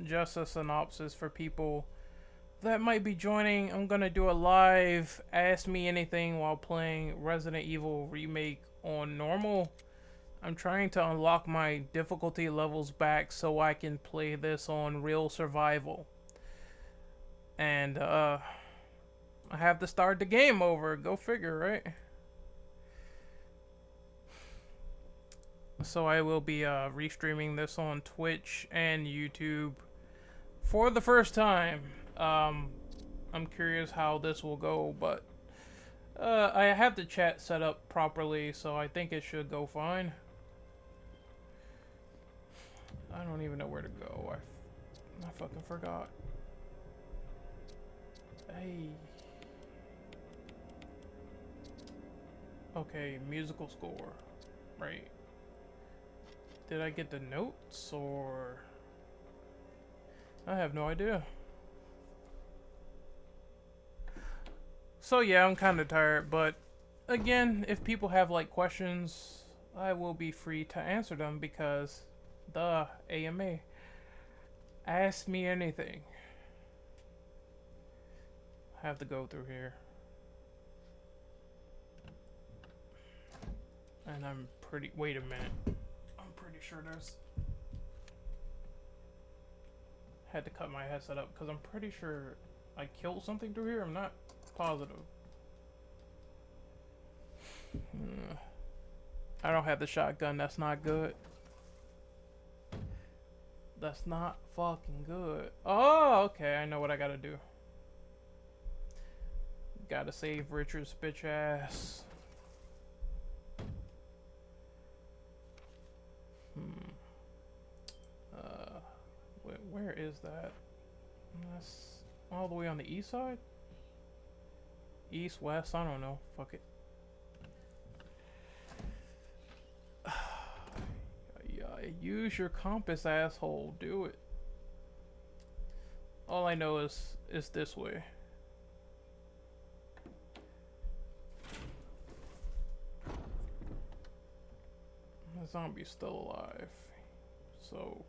just a synopsis for people that might be joining. I'm gonna do a live Ask Me Anything while playing Resident Evil Remake on normal. I'm trying to unlock my difficulty levels back so I can play this on real survival. And I have to start the game over. Go figure, right? So I will be restreaming this on Twitch and YouTube for the first time. I'm curious how this will go, but I have the chat set up properly, so I think it should go fine. I don't even know where to go. I fucking forgot. Hey. Okay, musical score. Right. Did I get the notes, or... I have no idea. So yeah, I'm kind of tired, but again, if people have like questions, I will be free to answer them because the AMA. Ask me anything. I have to go through here. And I'm pretty... Wait a minute. I'm pretty sure there's... Had to cut my headset up because I'm pretty sure I killed something through here. I'm not positive. I don't have the shotgun. That's not good. That's not fucking good. Oh, okay. I know what I gotta do. Gotta save Richard's bitch ass. Where is that? That's all the way on the east side? East, west, I don't know. Fuck it. Yeah, use your compass, asshole. Do it. All I know is this way. The zombie's still alive. So,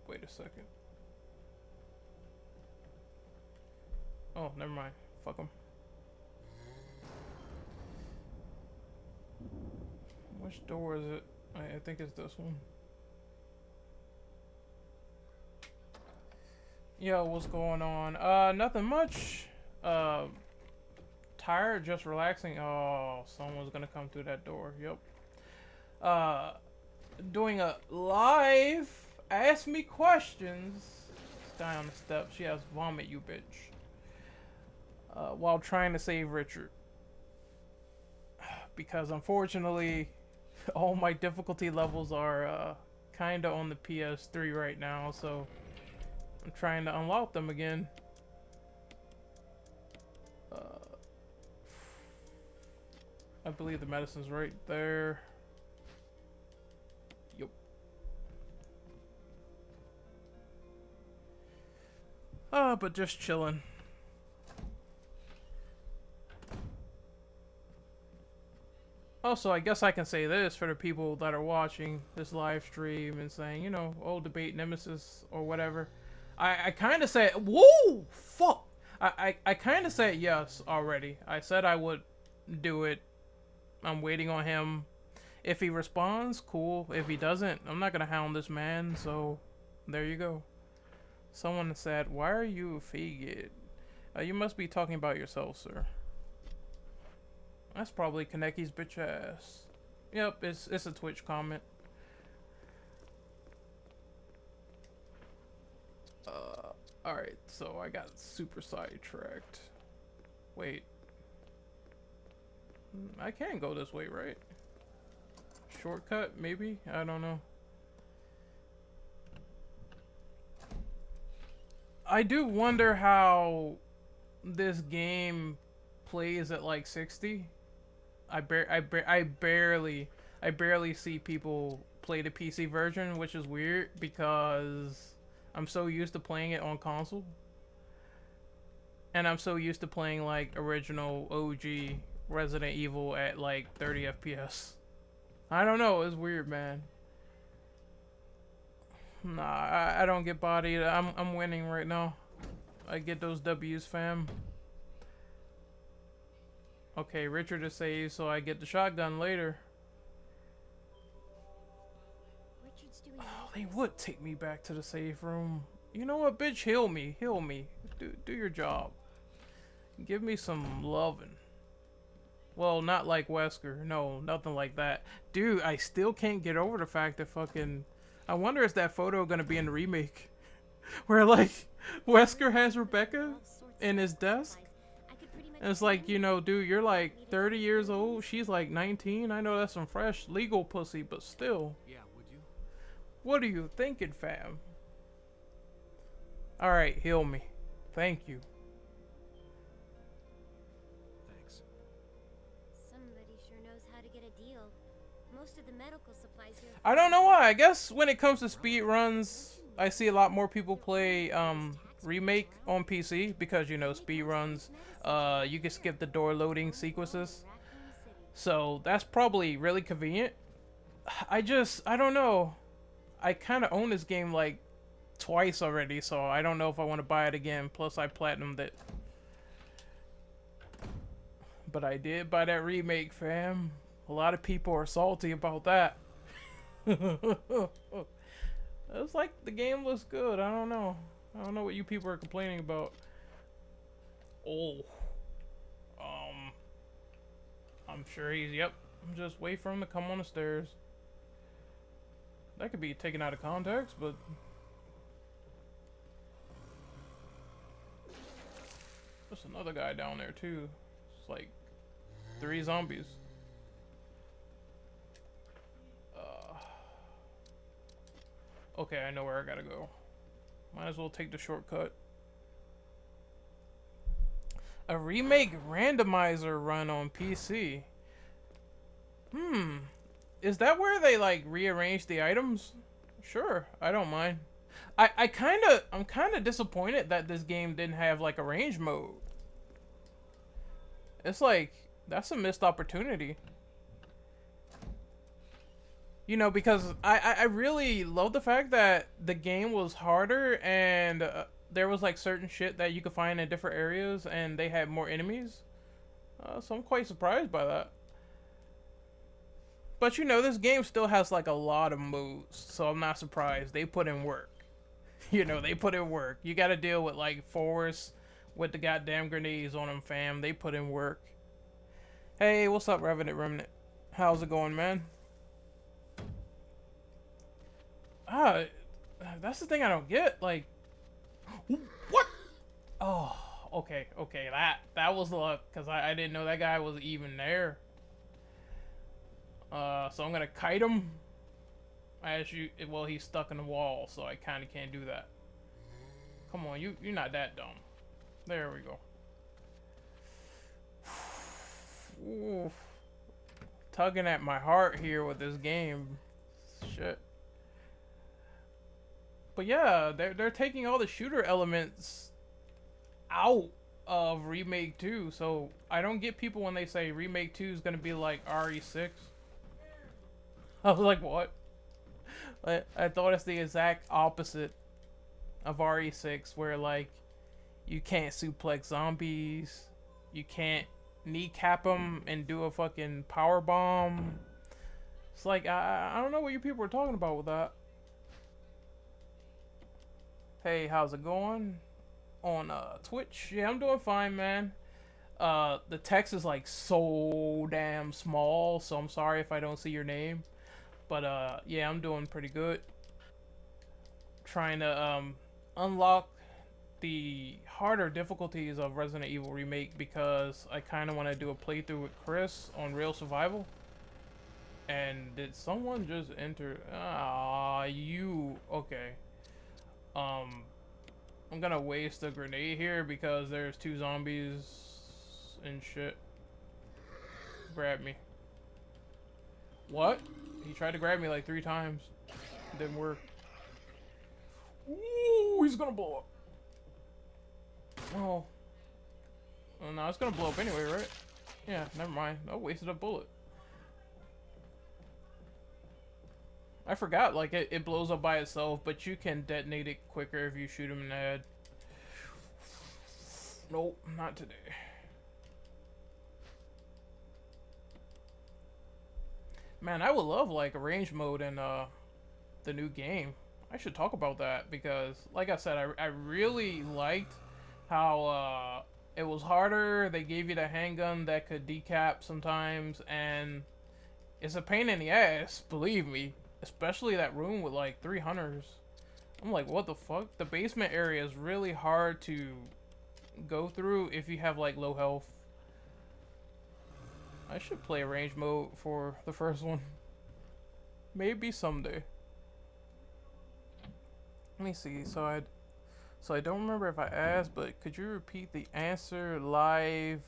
wait a second. Oh, never mind. Fuck him. Which door is it? I think it's this one. Yo, what's going on? Nothing much. Tired, just relaxing. Oh, someone's gonna come through that door. Yep. Doing a live Ask Me Questions. This guy on the steps. She has vomit, you bitch. While trying to save Richard. Because unfortunately, all my difficulty levels are kinda on the PS3 right now, so I'm trying to unlock them again. I believe the medicine's right there. Yup. But just chilling. Also, I guess I can say this for the people that are watching this live stream and saying, you know, oh, debate Nemesis or whatever. I kind of said, whoa, fuck. I kind of said yes already. I said I would do it. I'm waiting on him. If he responds, cool. If he doesn't, I'm not going to hound this man. So, there you go. Someone said, why are you a faggot? You must be talking about yourself, sir. That's probably Kaneki's bitch ass. Yep, it's a Twitch comment. Alright, so I got super sidetracked. Wait. I can go this way, right? Shortcut, maybe? I don't know. I do wonder how this game plays at like 60. I barely see people play the PC version, which is weird because I'm so used to playing it on console. And I'm so used to playing like original OG Resident Evil at like 30 FPS. I don't know, it's weird, man. Nah, I don't get bodied. I'm winning right now. I get those W's, fam. Okay, Richard is saved, so I get the shotgun later. Oh, they would take me back to the safe room. You know what, bitch? Heal me. Heal me. Do your job. Give me some loving. Well, not like Wesker. No, nothing like that. Dude, I still can't get over the fact that fucking... I wonder is that photo gonna be in the remake? Where, like, Wesker has Rebecca in his desk? And it's like, you know, dude, you're like 30 years old. She's like 19. I know that's some fresh legal pussy, but still. Yeah, would you? What are you thinking, fam? Alright, heal me. Thank you. Thanks. Somebody sure knows how to get a deal. Most of the medical supplies here. I don't know why. I guess when it comes to speed runs, I see a lot more people play Remake on PC because, you know, speed runs, you can skip the door loading sequences. So that's probably really convenient. I don't know. I kind of own this game like twice already, so I don't know if I want to buy it again. Plus I platinumed it. But I did buy that remake, fam. A lot of people are salty about that. It's like the game looks good. I don't know. I don't know what you people are complaining about. Oh. I'm sure he's, yep. Just wait for him to come on the stairs. That could be taken out of context, but... There's another guy down there, too. It's like 3 zombies. Okay, I know where I gotta go. Might as well take the shortcut. A remake randomizer run on PC. Is that where they like rearrange the items? Sure, I don't mind. I'm kind of disappointed that this game didn't have like a range mode. It's like that's a missed opportunity. You know, because I really love the fact that the game was harder and there was like certain shit that you could find in different areas and they had more enemies. So I'm quite surprised by that. But you know, this game still has like a lot of moves, so I'm not surprised. They put in work. You know, they put in work. You gotta deal with like Forrest with the goddamn grenades on them, fam. They put in work. Hey, what's up, Revenant Remnant? How's it going, man? That's the thing I don't get. Like, what? Oh, okay. That was luck, because I didn't know that guy was even there. So I'm gonna kite him. Well, he's stuck in the wall, so I kind of can't do that. Come on, you're not that dumb. There we go. Oof. Tugging at my heart here with this game. Shit. But yeah, they're taking all the shooter elements out of Remake 2, so I don't get people when they say Remake 2 is gonna be like RE6. I was like, what? I thought it's the exact opposite of RE6, where like you can't suplex zombies, you can't kneecap them and do a fucking power bomb. It's like I don't know what you people are talking about with that. Hey, how's it going? On Twitch? Yeah, I'm doing fine, man. The text is like so damn small, so I'm sorry if I don't see your name. But yeah, I'm doing pretty good. Trying to unlock the harder difficulties of Resident Evil Remake because I kind of want to do a playthrough with Chris on Real Survival. And did someone just enter? Ah, you. Okay. I'm gonna waste a grenade here because there's 2 zombies and shit. Grab me. What? He tried to grab me like 3 times. It didn't work. Ooh, he's gonna blow up. Oh. Oh no, it's gonna blow up anyway, right? Yeah, never mind. I wasted a bullet. I forgot, like, it blows up by itself, but you can detonate it quicker if you shoot him in the head. Nope, not today. Man, I would love, like, a range mode in, the new game. I should talk about that, because, like I said, I really liked how, it was harder. They gave you the handgun that could decap sometimes, and it's a pain in the ass, believe me. Especially that room with like 3 hunters. I'm like, what the fuck? The basement area is really hard to go through if you have like low health. I should play a range mode for the first one. Maybe someday. Let me see. So I don't remember if I asked, but could you repeat the answer live?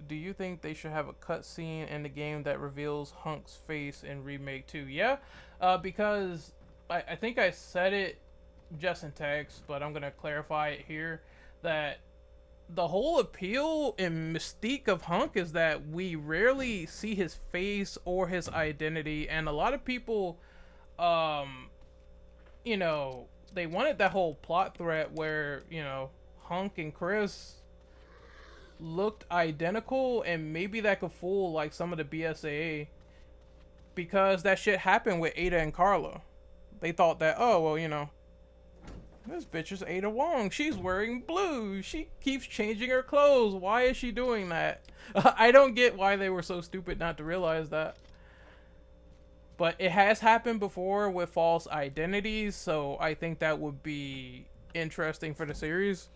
Do you think they should have a cutscene in the game that reveals Hunk's face in Remake 2? Yeah, because I think I said it just in text, but I'm going to clarify it here, that the whole appeal and mystique of Hunk is that we rarely see his face or his identity, and a lot of people, you know, they wanted that whole plot thread where, you know, Hunk and Chris looked identical, and maybe that could fool like some of the BSAA, because that shit happened with Ada and Carla. They thought that, oh well, you know, this bitch is Ada Wong, she's wearing blue, she keeps changing her clothes, why is she doing that? I don't get why they were so stupid not to realize that. But it has happened before with false identities, so I think that would be interesting for the series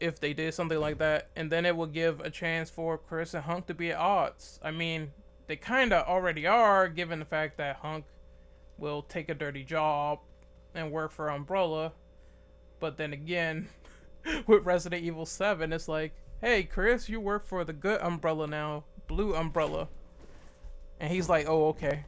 if they did something like that, and then it would give a chance for Chris and Hunk to be at odds. I mean, they kind of already are, given the fact that Hunk will take a dirty job and work for Umbrella. But then again, with Resident Evil 7, it's like, hey Chris, you work for the good Umbrella now, Blue Umbrella. And he's like, oh okay.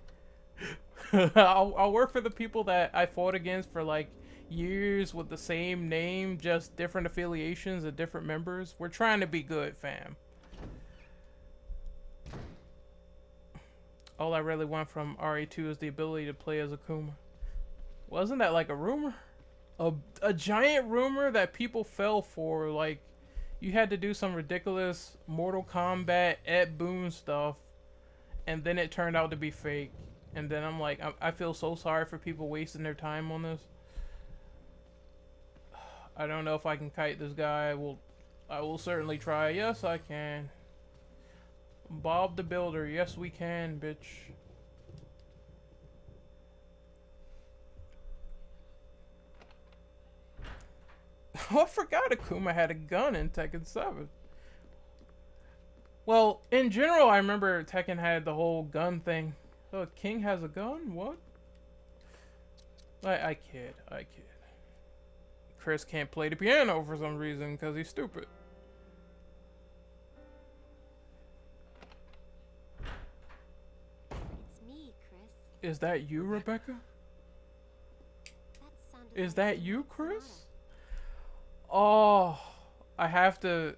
I'll work for the people that I fought against for like years with the same name, just different affiliations and different members. We're trying to be good, fam. All I really want from RE2 is the ability to play as Akuma. Wasn't that like a rumor? A giant rumor that people fell for, like you had to do some ridiculous Mortal Kombat Ed Boon stuff, and then it turned out to be fake. And then I'm like, I feel so sorry for people wasting their time on this. I don't know if I can kite this guy. I will certainly try. Yes, I can. Bob the Builder. Yes, we can, bitch. Oh, I forgot Akuma had a gun in Tekken 7. Well, in general, I remember Tekken had the whole gun thing. Oh, King has a gun? What? I kid. Chris can't play the piano for some reason because he's stupid. It's me, Chris. Is that you, Rebecca? Is that you, Chris? Oh, I have to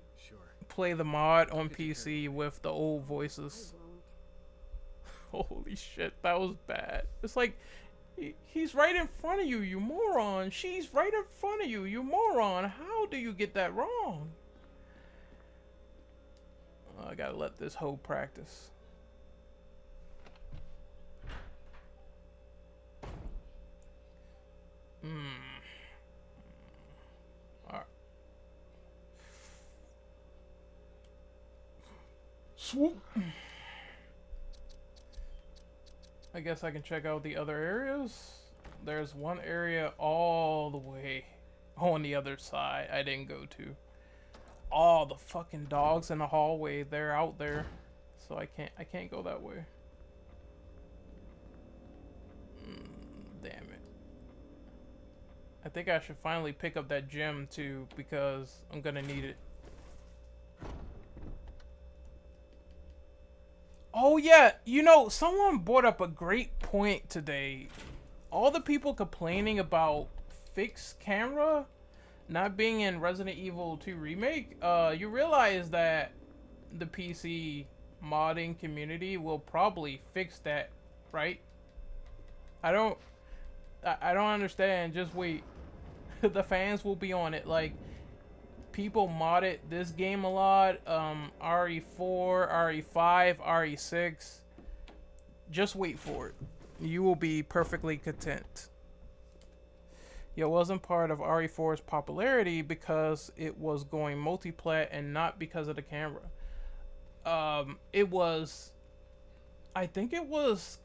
play the mod on PC with the old voices. Holy shit, that was bad. It's like, he's right in front of you, you moron. She's right in front of you, you moron. How do you get that wrong? I gotta let this hoe practice. Alright. Swoop. I guess I can check out the other areas. There's one area all the way on the other side I didn't go to. All the fucking dogs in the hallway, they're out there. So I can't go that way. Damn it. I think I should finally pick up that gem too, because I'm gonna need it. Oh yeah, you know, someone brought up a great point today. All the people complaining about fixed camera not being in Resident Evil 2 Remake, you realize that the PC modding community will probably fix that, right? I don't understand. Just wait. The fans will be on it. Like, people modded this game a lot. RE4, RE5, RE6. Just wait for it. You will be perfectly content. It wasn't part of RE4's popularity because it was going multiplat and not because of the camera. It was, I think it was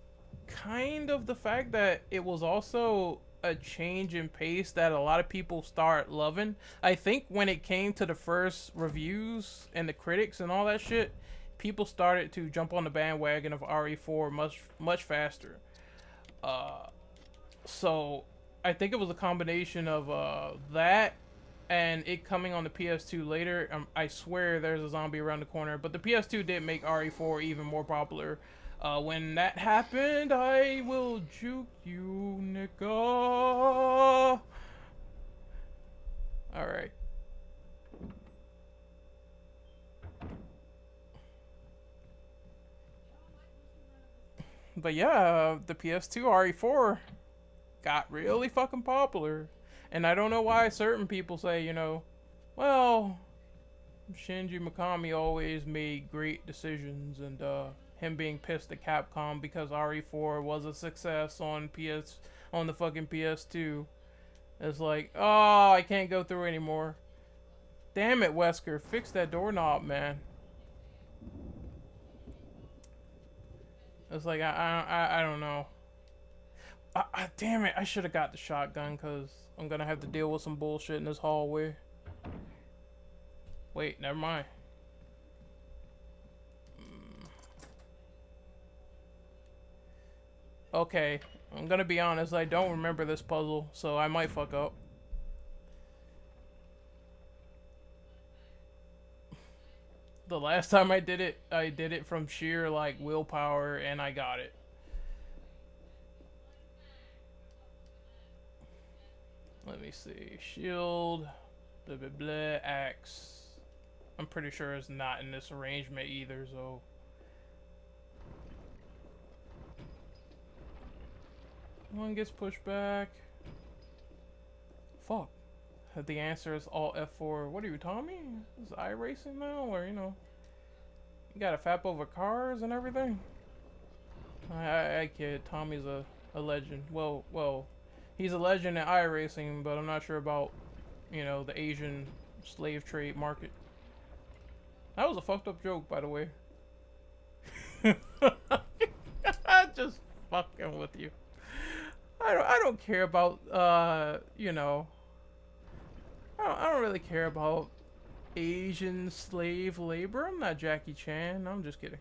kind of the fact that it was also a change in pace that a lot of people start loving. I think when it came to the first reviews and the critics and all that shit, people started to jump on the bandwagon of RE4 much faster. So I think it was a combination of that and it coming on the PS2 later. I swear there's a zombie around the corner, but the PS2 did make RE4 even more popular. When that happened, I will juke you, nigga. Alright. But yeah, the PS2 RE4 got really fucking popular. And I don't know why certain people say, you know, well, Shinji Mikami always made great decisions, and him being pissed at Capcom because RE4 was a success on the fucking PS2. It's like, oh, I can't go through anymore. Damn it, Wesker, fix that doorknob, man. It's like I don't know. Damn it, I should have got the shotgun because I'm gonna have to deal with some bullshit in this hallway. Wait, never mind. Okay, I'm gonna be honest, I don't remember this puzzle, so I might fuck up. The last time I did it from sheer, like, willpower, and I got it. Let me see. Shield, blah blah blah, axe. I'm pretty sure it's not in this arrangement either, so. One gets pushed back. Fuck. The answer is all F4. What are you, Tommy? Is iRacing now? Or, you know, you got a fap over cars and everything? I kid. Tommy's a legend. Well, he's a legend in iRacing, but I'm not sure about, you know, the Asian slave trade market. That was a fucked up joke, by the way. Just fucking with you. I don't care about, you know, I don't really care about Asian slave labor. I'm not Jackie Chan. I'm just kidding.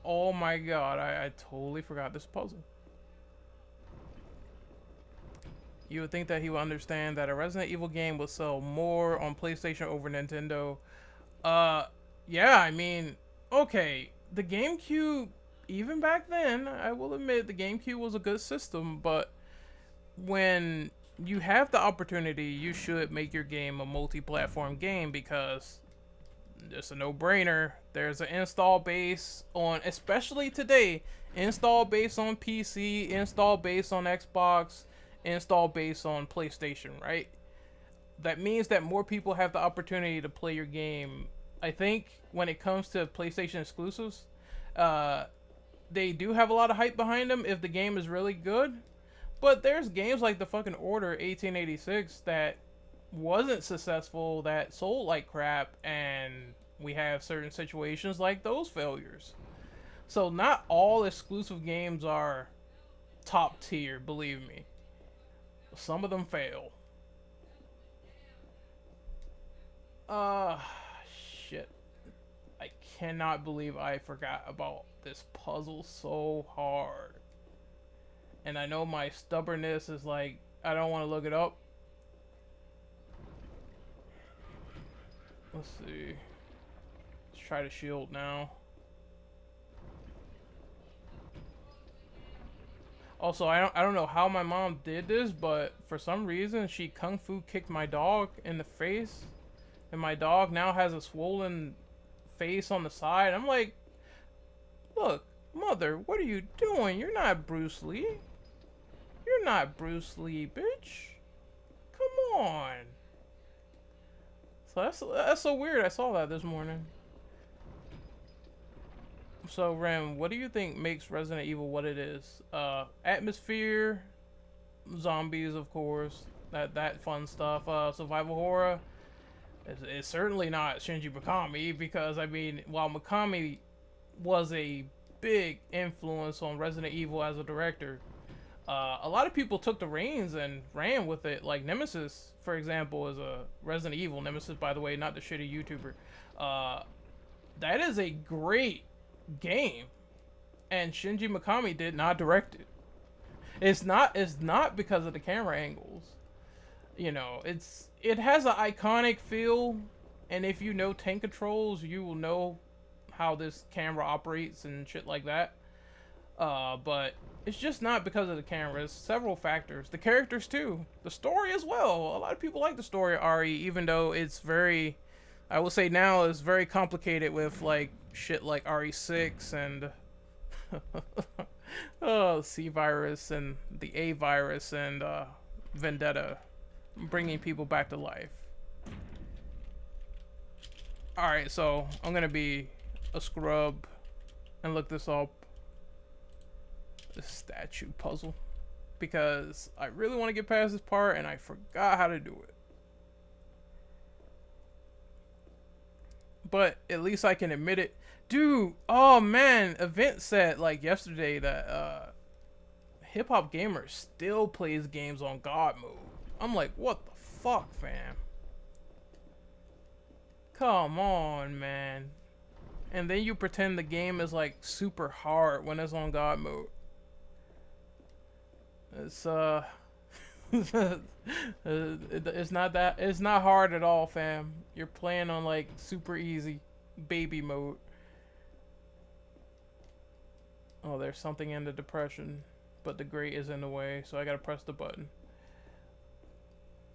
Oh my god, I totally forgot this puzzle. You would think that he would understand that a Resident Evil game would sell more on PlayStation over Nintendo. Yeah, I mean, okay, the GameCube, even back then, I will admit the GameCube was a good system, but when you have the opportunity, you should make your game a multi-platform game because it's a no-brainer. There's an install base on, especially today, install base on PC, install base on Xbox, install base on PlayStation, right? That means that more people have the opportunity to play your game. I think when it comes to PlayStation exclusives, they do have a lot of hype behind them if the game is really good. But there's games like the fucking Order 1886 that wasn't successful, that sold like crap, and we have certain situations like those failures. So not all exclusive games are top tier, believe me. Some of them fail. Shit. I cannot believe I forgot about this puzzle so hard. And I know my stubbornness is like, I don't want to look it up. Let's see. Let's try to shield now. Also, I don't know how my mom did this, but for some reason she kung fu kicked my dog in the face, and my dog now has a swollen face on the side. I'm like, look, mother, what are you doing? You're not Bruce Lee. You're not Bruce Lee, bitch. Come on. So that's so weird. I saw that this morning. So Rem, what do you think makes Resident Evil what it is? Atmosphere, zombies, of course, that fun stuff. Survival horror. It's certainly not Shinji Mikami, because I mean, while Mikami was a big influence on Resident Evil as a director, a lot of people took the reins and ran with it. Like Nemesis, for example, is a Resident Evil. Nemesis, by the way, not the shitty YouTuber. That is a great game, and Shinji Mikami did not direct it. It's not because of the camera angles. You know, it has an iconic feel, and if you know tank controls, you will know how this camera operates and shit like that. But it's just not because of the camera. It's several factors. The characters too. The story as well. A lot of people like the story of RE, even though it's very, I will say now, it's very complicated with like shit like RE6 and oh, C virus and the A virus and Vendetta, bringing people back to life. Alright, so I'm gonna be a scrub and look this up. The statue puzzle, because I really want to get past this part and I forgot how to do it. But at least I can admit it. Dude, oh man, Event said like yesterday that Hip Hop Gamer still plays games on God mode. I'm like, what the fuck, fam? Come on, man. And then you pretend the game is like super hard when it's on God mode. It's it's not hard at all, fam. You're playing on like super easy baby mode. Oh, there's something in the depression, but the grate is in the way, so I gotta press the button.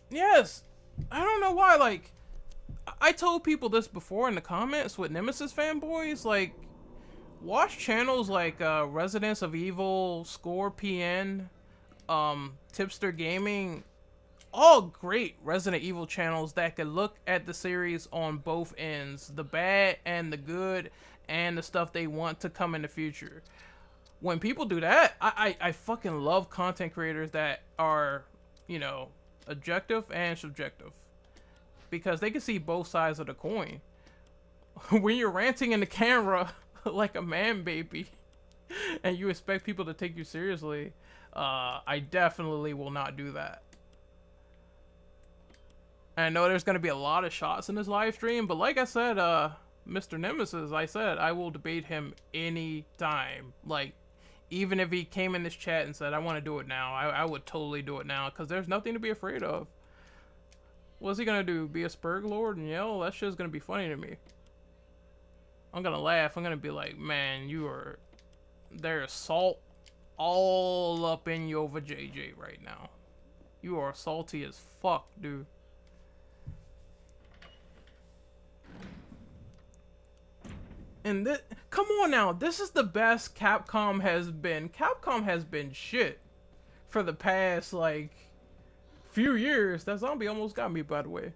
Yes! I don't know why, like, I told people this before in the comments with Nemesis fanboys, like, watch channels like Residents of Evil, Score PN, Tipster Gaming, all great Resident Evil channels that could look at the series on both ends, the bad and the good, and the stuff they want to come in the future. When people do that, I fucking love content creators that are, you know, objective and subjective, because they can see both sides of the coin. When you're ranting in the camera like a man baby and you expect people to take you seriously, I definitely will not do that. And I know there's going to be a lot of shots in this live stream, but like I said, Mr. Nemesis, I said I will debate him anytime. Like, even if he came in this chat and said, I want to do it now, I would totally do it now, because there's nothing to be afraid of. What's he going to do? Be a Spurg Lord and yell? That shit's going to be funny to me. I'm going to laugh. I'm going to be like, man, there's salt all up in your JJ right now. You are salty as fuck, dude. And this, come on now, this is the best Capcom has been. Capcom has been shit for the past, like, few years. That zombie almost got me, by the way.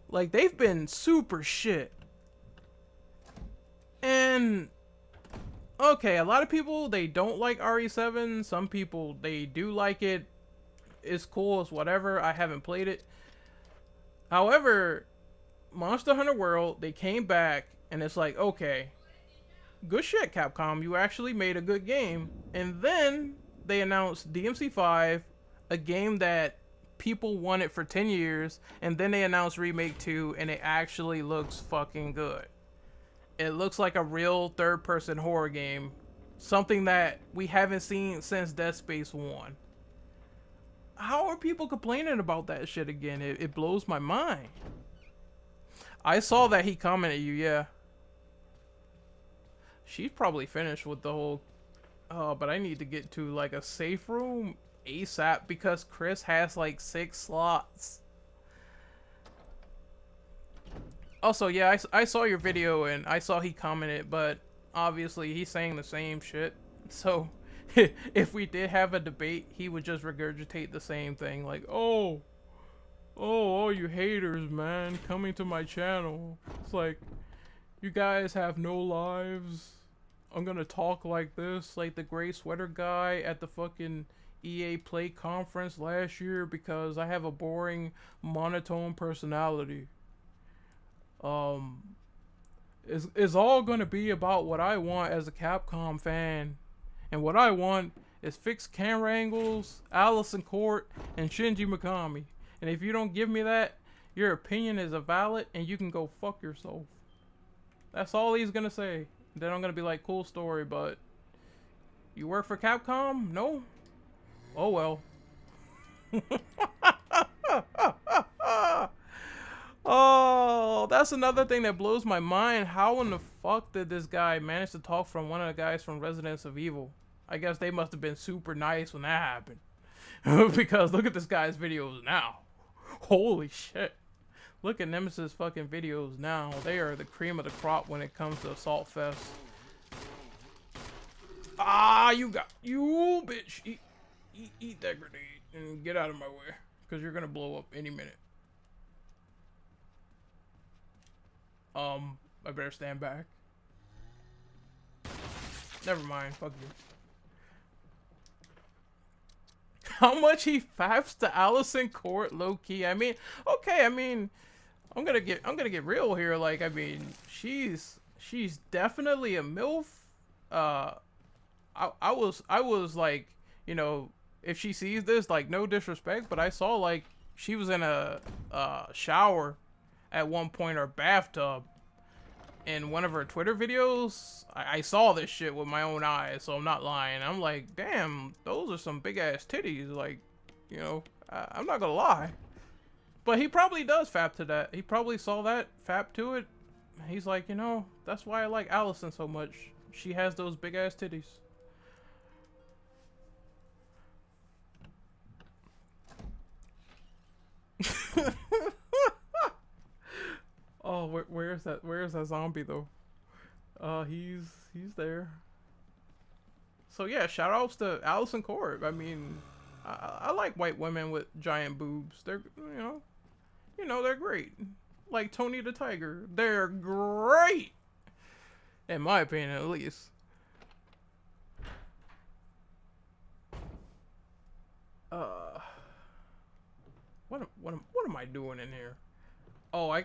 Like, they've been super shit. And, okay, a lot of people, they don't like RE7. Some people, they do like it. It's cool, it's whatever. I haven't played it. However, Monster Hunter World, they came back, and it's like, okay, good shit, Capcom. You actually made a good game. And then they announced DMC5, a game that people wanted for 10 years. And then they announced Remake 2, and it actually looks fucking good. It looks like a real third-person horror game. Something that we haven't seen since Dead Space 1. How are people complaining about that shit again? It blows my mind. I saw that he commented you, yeah. She's probably finished with the whole... Oh, but I need to get to, like, a safe room ASAP because Chris has, like, 6 slots. Also, yeah, I saw your video and I saw he commented, but obviously he's saying the same shit. So if we did have a debate, he would just regurgitate the same thing, like, oh, all you haters, man, coming to my channel. It's like, you guys have no lives. I'm gonna talk like this, like the gray sweater guy at the fucking EA Play conference last year because I have a boring, monotone personality. It's all gonna be about what I want as a Capcom fan. And what I want is fixed camera angles, Allison Court, and Shinji Mikami. And if you don't give me that, your opinion is invalid and you can go fuck yourself. That's all he's gonna say. Then I'm gonna be like, cool story, but you work for Capcom? No? Oh well. Oh, that's another thing that blows my mind. How in the fuck did this guy manage to talk from one of the guys from Residence of Evil? I guess they must have been super nice when that happened. Because look at this guy's videos now. Holy shit. Look at Nemesis fucking videos now. They are the cream of the crop when it comes to Assault Fest. Ah, you bitch. Eat that grenade and get out of my way. Because you're gonna blow up any minute. I better stand back. Never mind, fuck you. How much he faps to Allison Court, low key. I mean, okay, I mean, I'm gonna get real here. Like, I mean, she's definitely a MILF. I was like, you know, if she sees this, like, no disrespect, but I saw like she was in a shower at one point, or bathtub, in one of her Twitter videos. I saw this shit with my own eyes, so I'm not lying. I'm like, damn, those are some big ass titties. Like, you know, I'm not gonna lie. But he probably does fap to that. He probably saw that, fap to it. He's like, you know, that's why I like Allison so much. She has those big ass titties. Oh, where's that zombie though? He's there. So yeah, shout outs to Allison Court. I mean, I like white women with giant boobs. They're, you know, they're great. Like Tony the Tiger, they're great, in my opinion, at least. What am I doing in here? Oh, I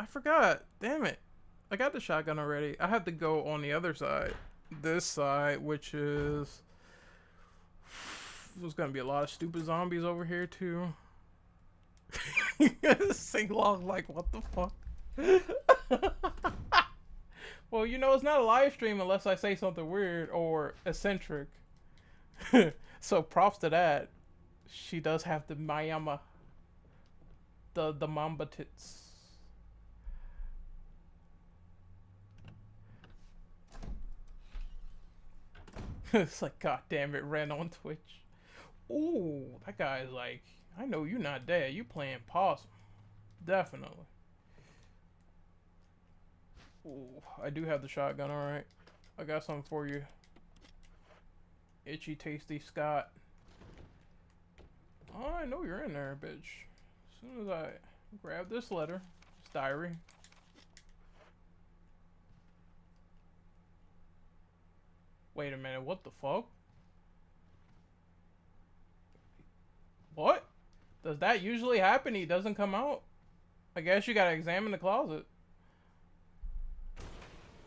forgot. Damn it. I got the shotgun already. I have to go on the other side. This side, which is... There's gonna be a lot of stupid zombies over here, too. Sing along like, what the fuck? Well, you know, it's not a live stream unless I say something weird or eccentric. So props to that. She does have the AmA. The mamba tits. It's like, god damn it, ran on Twitch. Ooh, that guy's like, I know you're not dead. You playing possum. Definitely. Ooh, I do have the shotgun, alright. I got something for you. Itchy Tasty Scott. Oh, I know you're in there, bitch. As soon as I grab this letter, this diary. Wait a minute, what the fuck? What? Does that usually happen? He doesn't come out? I guess you gotta examine the closet.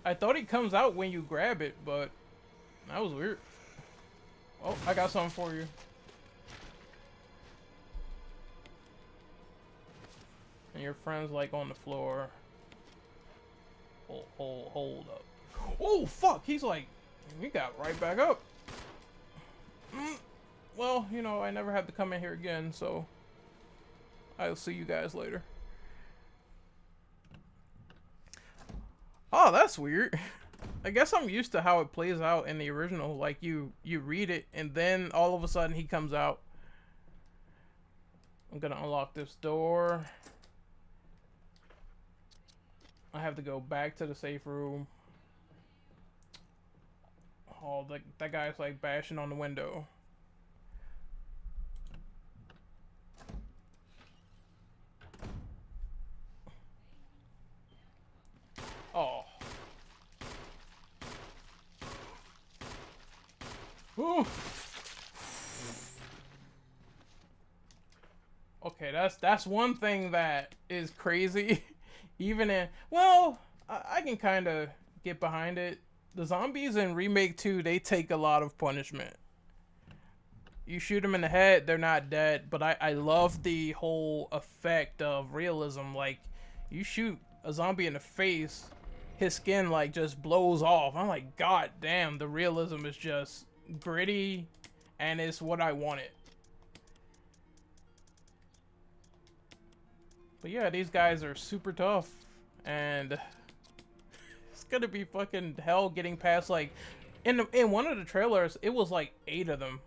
I thought he comes out when you grab it, but that was weird. Oh, I got something for you. And your friend's like on the floor. Hold up. Oh, fuck! He's like, he got right back up. Well, you know, I never have to come in here again, so I'll see you guys later. Oh, that's weird. I guess I'm used to how it plays out in the original. Like, you read it, and then all of a sudden he comes out. I'm gonna unlock this door. I have to go back to the safe room. Oh, that guy's like bashing on the window. Oh. Ooh. Okay, that's one thing that is crazy. Even in, well, I can kind of get behind it. The zombies in Remake 2, they take a lot of punishment. You shoot them in the head, they're not dead. But I love the whole effect of realism. Like, you shoot a zombie in the face, his skin like just blows off. I'm like, god damn, the realism is just gritty, and it's what I wanted. But yeah, these guys are super tough, and it's gonna be fucking hell getting past, like, in one of the trailers, it was like 8 of them.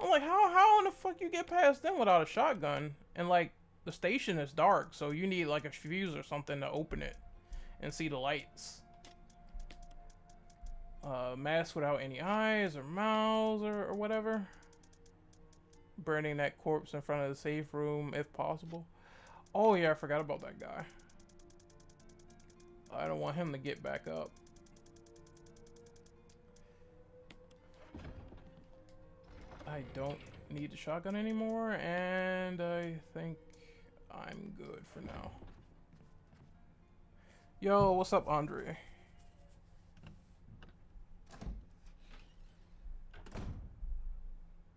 I'm like, how in the fuck you get past them without a shotgun? And like, the station is dark, so you need like a fuse or something to open it and see the lights. Mask without any eyes or mouths or whatever. Burning that corpse in front of the safe room if possible. Oh yeah, I forgot about that guy. I don't want him to get back up. I don't need the shotgun anymore, and I think I'm good for now. Yo, what's up, Andre?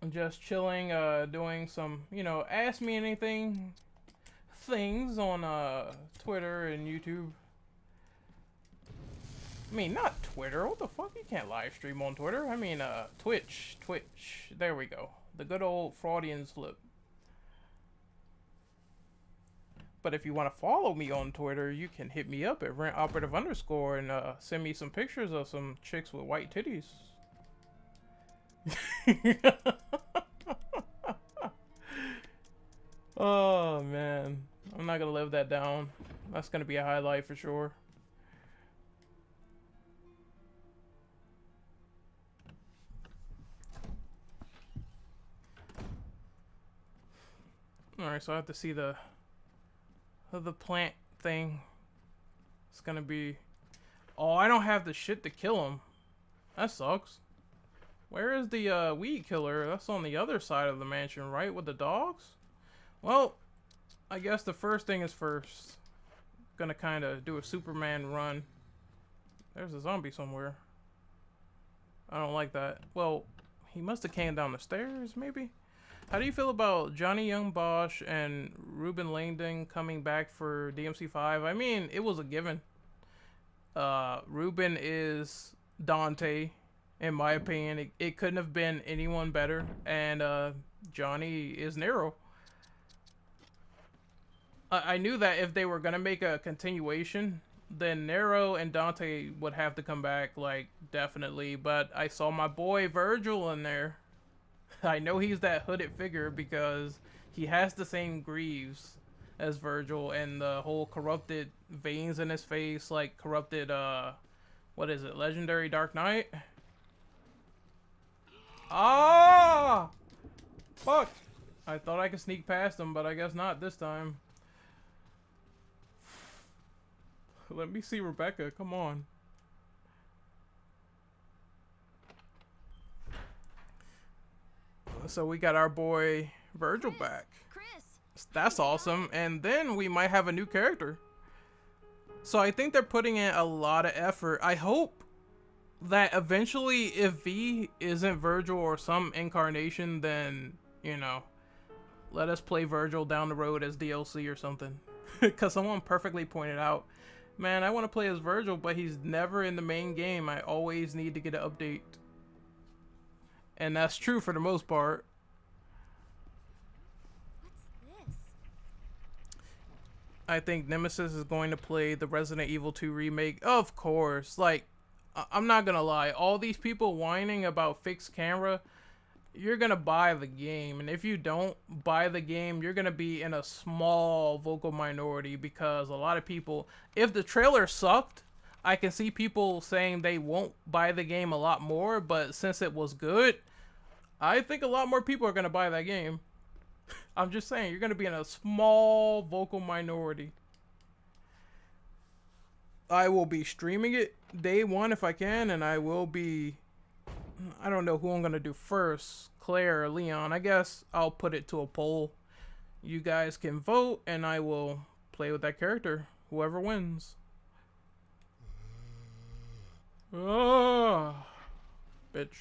I'm just chilling, doing some, you know, ask me anything things on Twitter and YouTube. I mean, not Twitter. What the fuck? You can't live stream on Twitter. I mean, Twitch. There we go. The good old Freudian slip. But if you want to follow me on Twitter, you can hit me up at Operative _ and send me some pictures of some chicks with white titties. Oh man, I'm not gonna live that down. That's gonna be a highlight for sure. Alright, so I have to see the plant thing. It's gonna be... Oh, I don't have the shit to kill him. That sucks. Where is the weed killer? That's on the other side of the mansion, right? With the dogs? Well, I guess the first thing is first. Gonna kind of do a Superman run. There's a zombie somewhere. I don't like that. Well, he must have came down the stairs, maybe? How do you feel about Johnny Young Bosch and Ruben Langdon coming back for DMC5? I mean, it was a given. Ruben is Dante, in my opinion. It couldn't have been anyone better. And Johnny is Nero. I knew that if they were going to make a continuation, then Nero and Dante would have to come back, like, definitely. But I saw my boy Virgil in there. I know he's that hooded figure because he has the same greaves as Virgil and the whole corrupted veins in his face, like corrupted, what is it, Legendary Dark Knight? Ah! Fuck! I thought I could sneak past him, but I guess not this time. Let me see Rebecca, come on. So we got our boy Virgil back. That's awesome. And then we might have a new character. So I think they're putting in a lot of effort. I hope that eventually, if V isn't Virgil or some incarnation, then, you know, let us play Virgil down the road as DLC or something. Because someone perfectly pointed out, man, I want to play as Virgil, but he's never in the main game. I always need to get an update. And that's true for the most part. What's this? I think Nemesis is going to play the Resident Evil 2 remake. Of course. Like, I'm not gonna lie. All these people whining about fixed camera. you're gonna buy the game, and if you don't buy the game, you're gonna be in a small vocal minority, because a lot of people, if the trailer sucked, I can see people saying they won't buy the game a lot more, but since it was good, I think a lot more people are gonna buy that game. I'm just saying, you're gonna be in a small vocal minority. I will be streaming it day one if I can, and I will be, I don't know who I'm gonna do first, Claire or Leon. I guess I'll put it to a poll. You guys can vote, and I will play with that character. Whoever wins. Oh, bitch.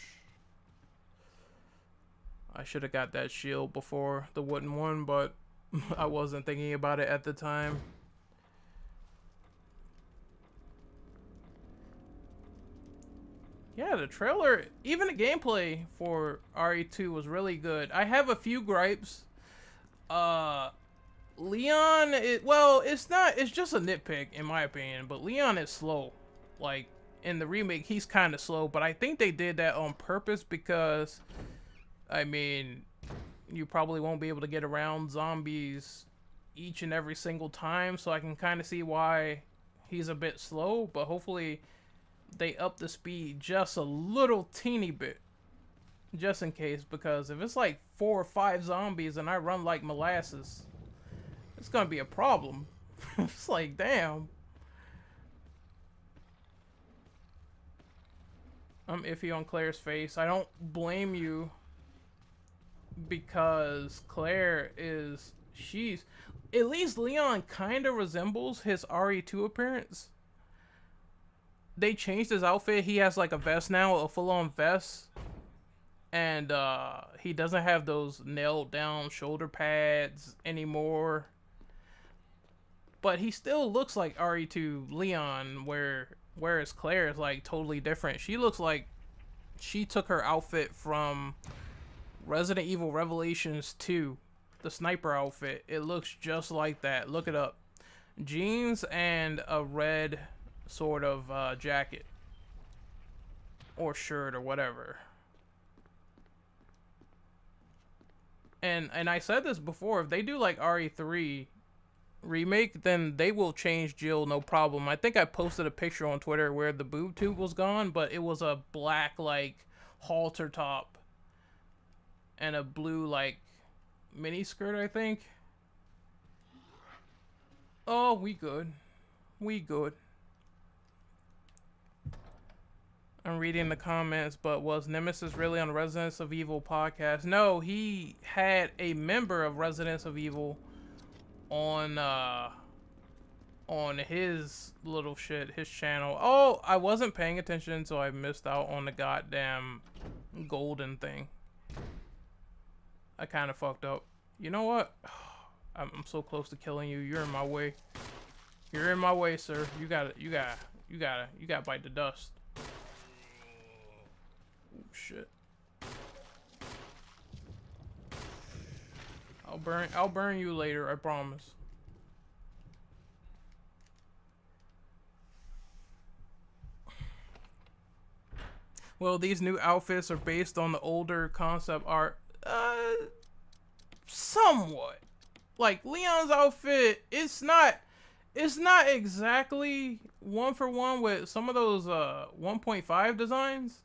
I should have got that shield before the wooden one, but I wasn't thinking about it at the time. Yeah, the trailer, even the gameplay for RE2 was really good. I have a few gripes. Leon, it's just a nitpick in my opinion, but Leon is slow. Like, in the remake, he's kind of slow, but I think they did that on purpose because, I mean, you probably won't be able to get around zombies each and every single time, so I can kind of see why he's a bit slow, but hopefully they up the speed just a little teeny bit, just in case, because if it's like 4 or 5 zombies and I run like molasses, it's gonna be a problem. It's like, damn. I'm iffy on Claire's face. I don't blame you, because Claire is, she's, at least Leon kind of resembles his RE2 appearance. They changed his outfit. He has like a vest now, a full-on vest, and he doesn't have those nailed down shoulder pads anymore, but he still looks like RE2 Leon, whereas Claire is like totally different. She looks like she took her outfit from Resident Evil Revelations 2, the sniper outfit. It looks just like that. Look it up. Jeans and a red sort of jacket or shirt or whatever. And I said this before, if they do like RE3 remake, then they will change Jill, no problem. I think I posted a picture on Twitter where the boob tube was gone, but it was a black like halter top and a blue like mini skirt, I think. Oh, we good. We good. I'm reading the comments, but was Nemesis really on Residents of Evil podcast? No, he had a member of Residents of Evil on his little shit, his channel. Oh, I wasn't paying attention, so I missed out on the goddamn golden thing. I kind of fucked up. You know what? I'm so close to killing you. You're in my way. You're in my way, sir. You gotta bite the dust. Oh, shit. I'll burn you later, I promise. Well, these new outfits are based on the older concept art. Somewhat. Like Leon's outfit, it's not exactly one for one with some of those 1.5 designs,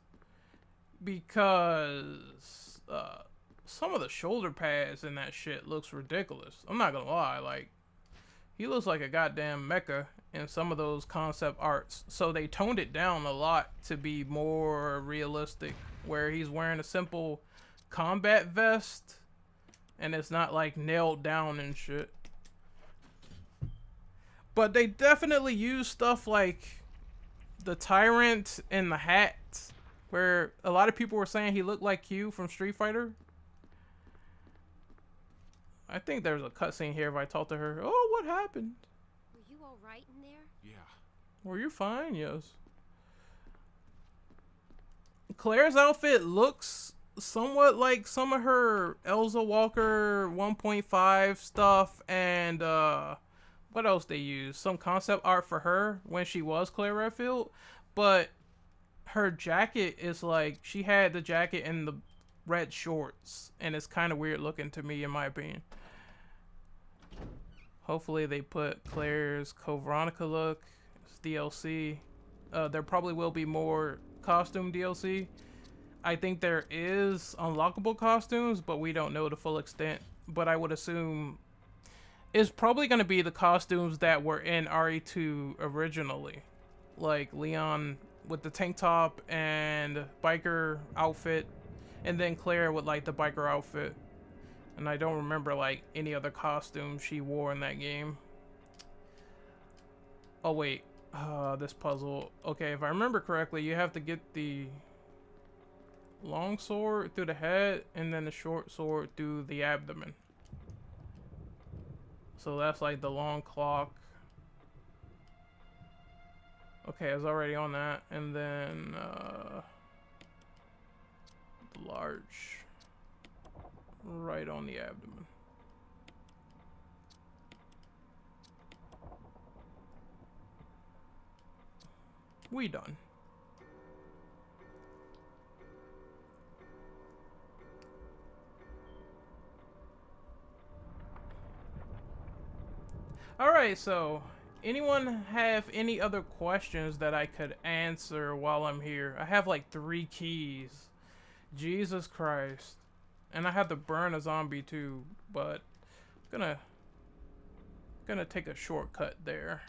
because some of the shoulder pads in that shit looks ridiculous. I'm not gonna lie, like he looks like a goddamn mecha in some of those concept arts. So they toned it down a lot to be more realistic, where he's wearing a simple combat vest and it's not like nailed down and shit. But they definitely use stuff like the tyrant and the hat, where a lot of people were saying he looked like Q from Street Fighter. I think there's a cutscene here if I talk to her. Oh, what happened? Were you all right in there? Yeah. Were you fine? Yes. Claire's outfit looks somewhat like some of her Elza Walker 1.5 stuff, and what else they used? Some concept art for her when she was Claire Redfield, but her jacket is like, she had the jacket in red shorts, and it's kind of weird looking to me, in my opinion. Hopefully they put Claire's Code Veronica look. It's DLC. There probably will be more costume DLC. I think there is unlockable costumes, but we don't know the full extent. But I would assume it's probably going to be the costumes that were in RE2 originally. Like Leon with the tank top and biker outfit, and then Claire with like the biker outfit. And I don't remember like any other costume she wore in that game. Oh wait, this puzzle. Okay, if I remember correctly, you have to get the long sword through the head and then the short sword through the abdomen. So that's like the long clock. Okay, I was already on that. And then the large right on the abdomen. We done. Alright, so anyone have any other questions that I could answer while I'm here? I have like 3 keys. Jesus Christ. And I have to burn a zombie too, but I'm gonna take a shortcut there.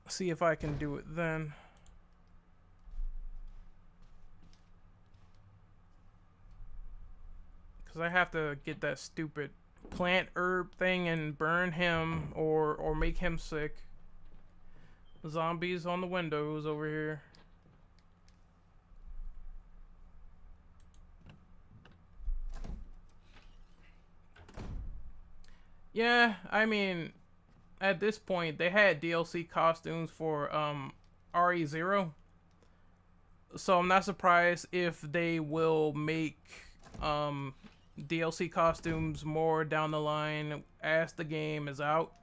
See if I can do it then. Cause I have to get that stupid plant herb thing and burn him or make him sick. Zombies on the windows over here. Yeah, I mean, at this point they had DLC costumes for RE0. So I'm not surprised if they will make DLC costumes more down the line as the game is out.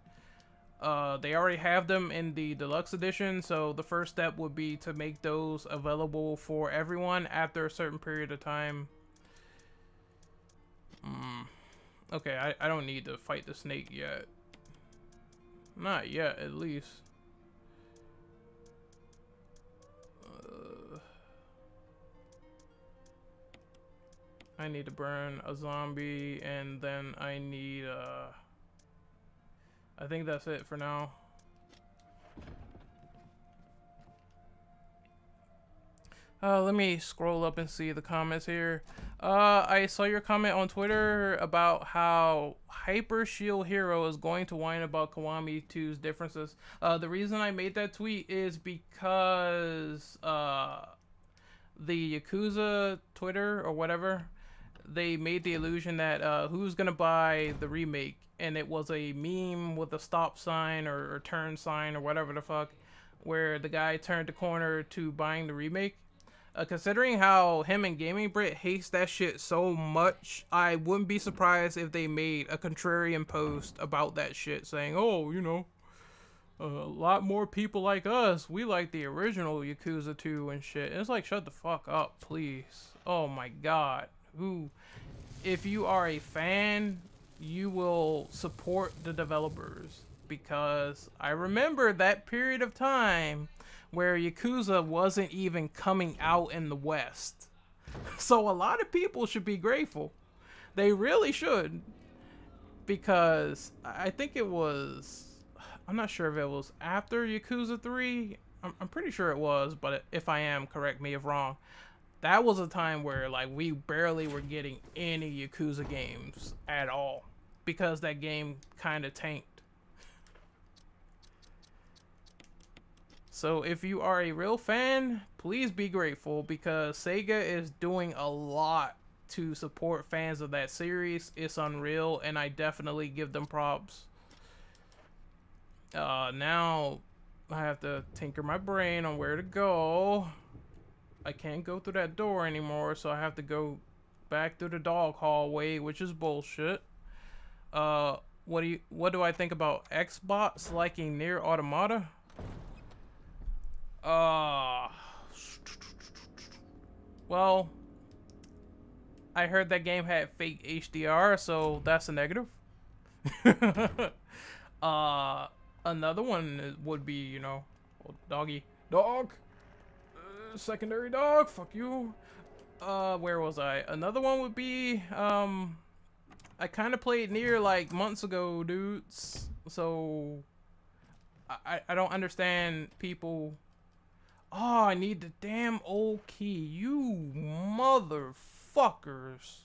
They already have them in the deluxe edition, so the first step would be to make those available for everyone after a certain period of time. Okay, I don't need to fight the snake yet. Not yet, at least. I need to burn a zombie, and then I need, I think that's it for now. Let me scroll up and see the comments here. I saw your comment on Twitter about how Hyper Shield Hero is going to whine about Kiwami 2's differences. The reason I made that tweet is because the Yakuza Twitter or whatever, they made the illusion that who's gonna buy the remake, and it was a meme with a stop sign or turn sign or whatever the fuck, where the guy turned the corner to buying the remake. Considering how him and Gaming Brit hates that shit so much, I wouldn't be surprised if they made a contrarian post about that shit, saying, oh, you know, a lot more people like us, we like the original Yakuza 2 and shit. And it's like, shut the fuck up, please. Oh my god. If you are a fan, you will support the developers, because I remember that period of time where Yakuza wasn't even coming out in the West. So a lot of people should be grateful. They really should. Because I think it was, I'm not sure if it was after Yakuza 3. I'm pretty sure it was, but if I am, correct me if wrong. That was a time where like we barely were getting any Yakuza games at all, because that game kind of tanked. So if you are a real fan, please be grateful, because Sega is doing a lot to support fans of that series. It's unreal, and I definitely give them props. Now I have to tinker my brain on where to go. I can't go through that door anymore, so I have to go back through the dog hallway, which is bullshit. What do I think about Xbox liking Nier Automata? Well, I heard that game had fake HDR, so that's a negative. Another one would be, you know, doggy dog, secondary dog. Fuck you. Where was I? Another one would be, I kind of played near like months ago, dudes. So I don't understand people. Oh, I need the damn old key. You motherfuckers.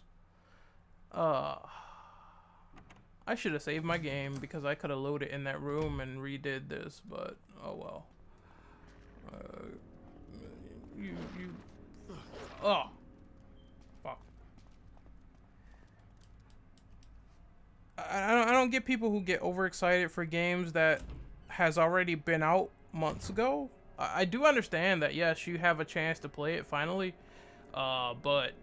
I should have saved my game because I could have loaded in that room and redid this, but oh well. Oh. Fuck. I don't get people who get overexcited for games that has already been out months ago. I do understand that, yes, you have a chance to play it finally, but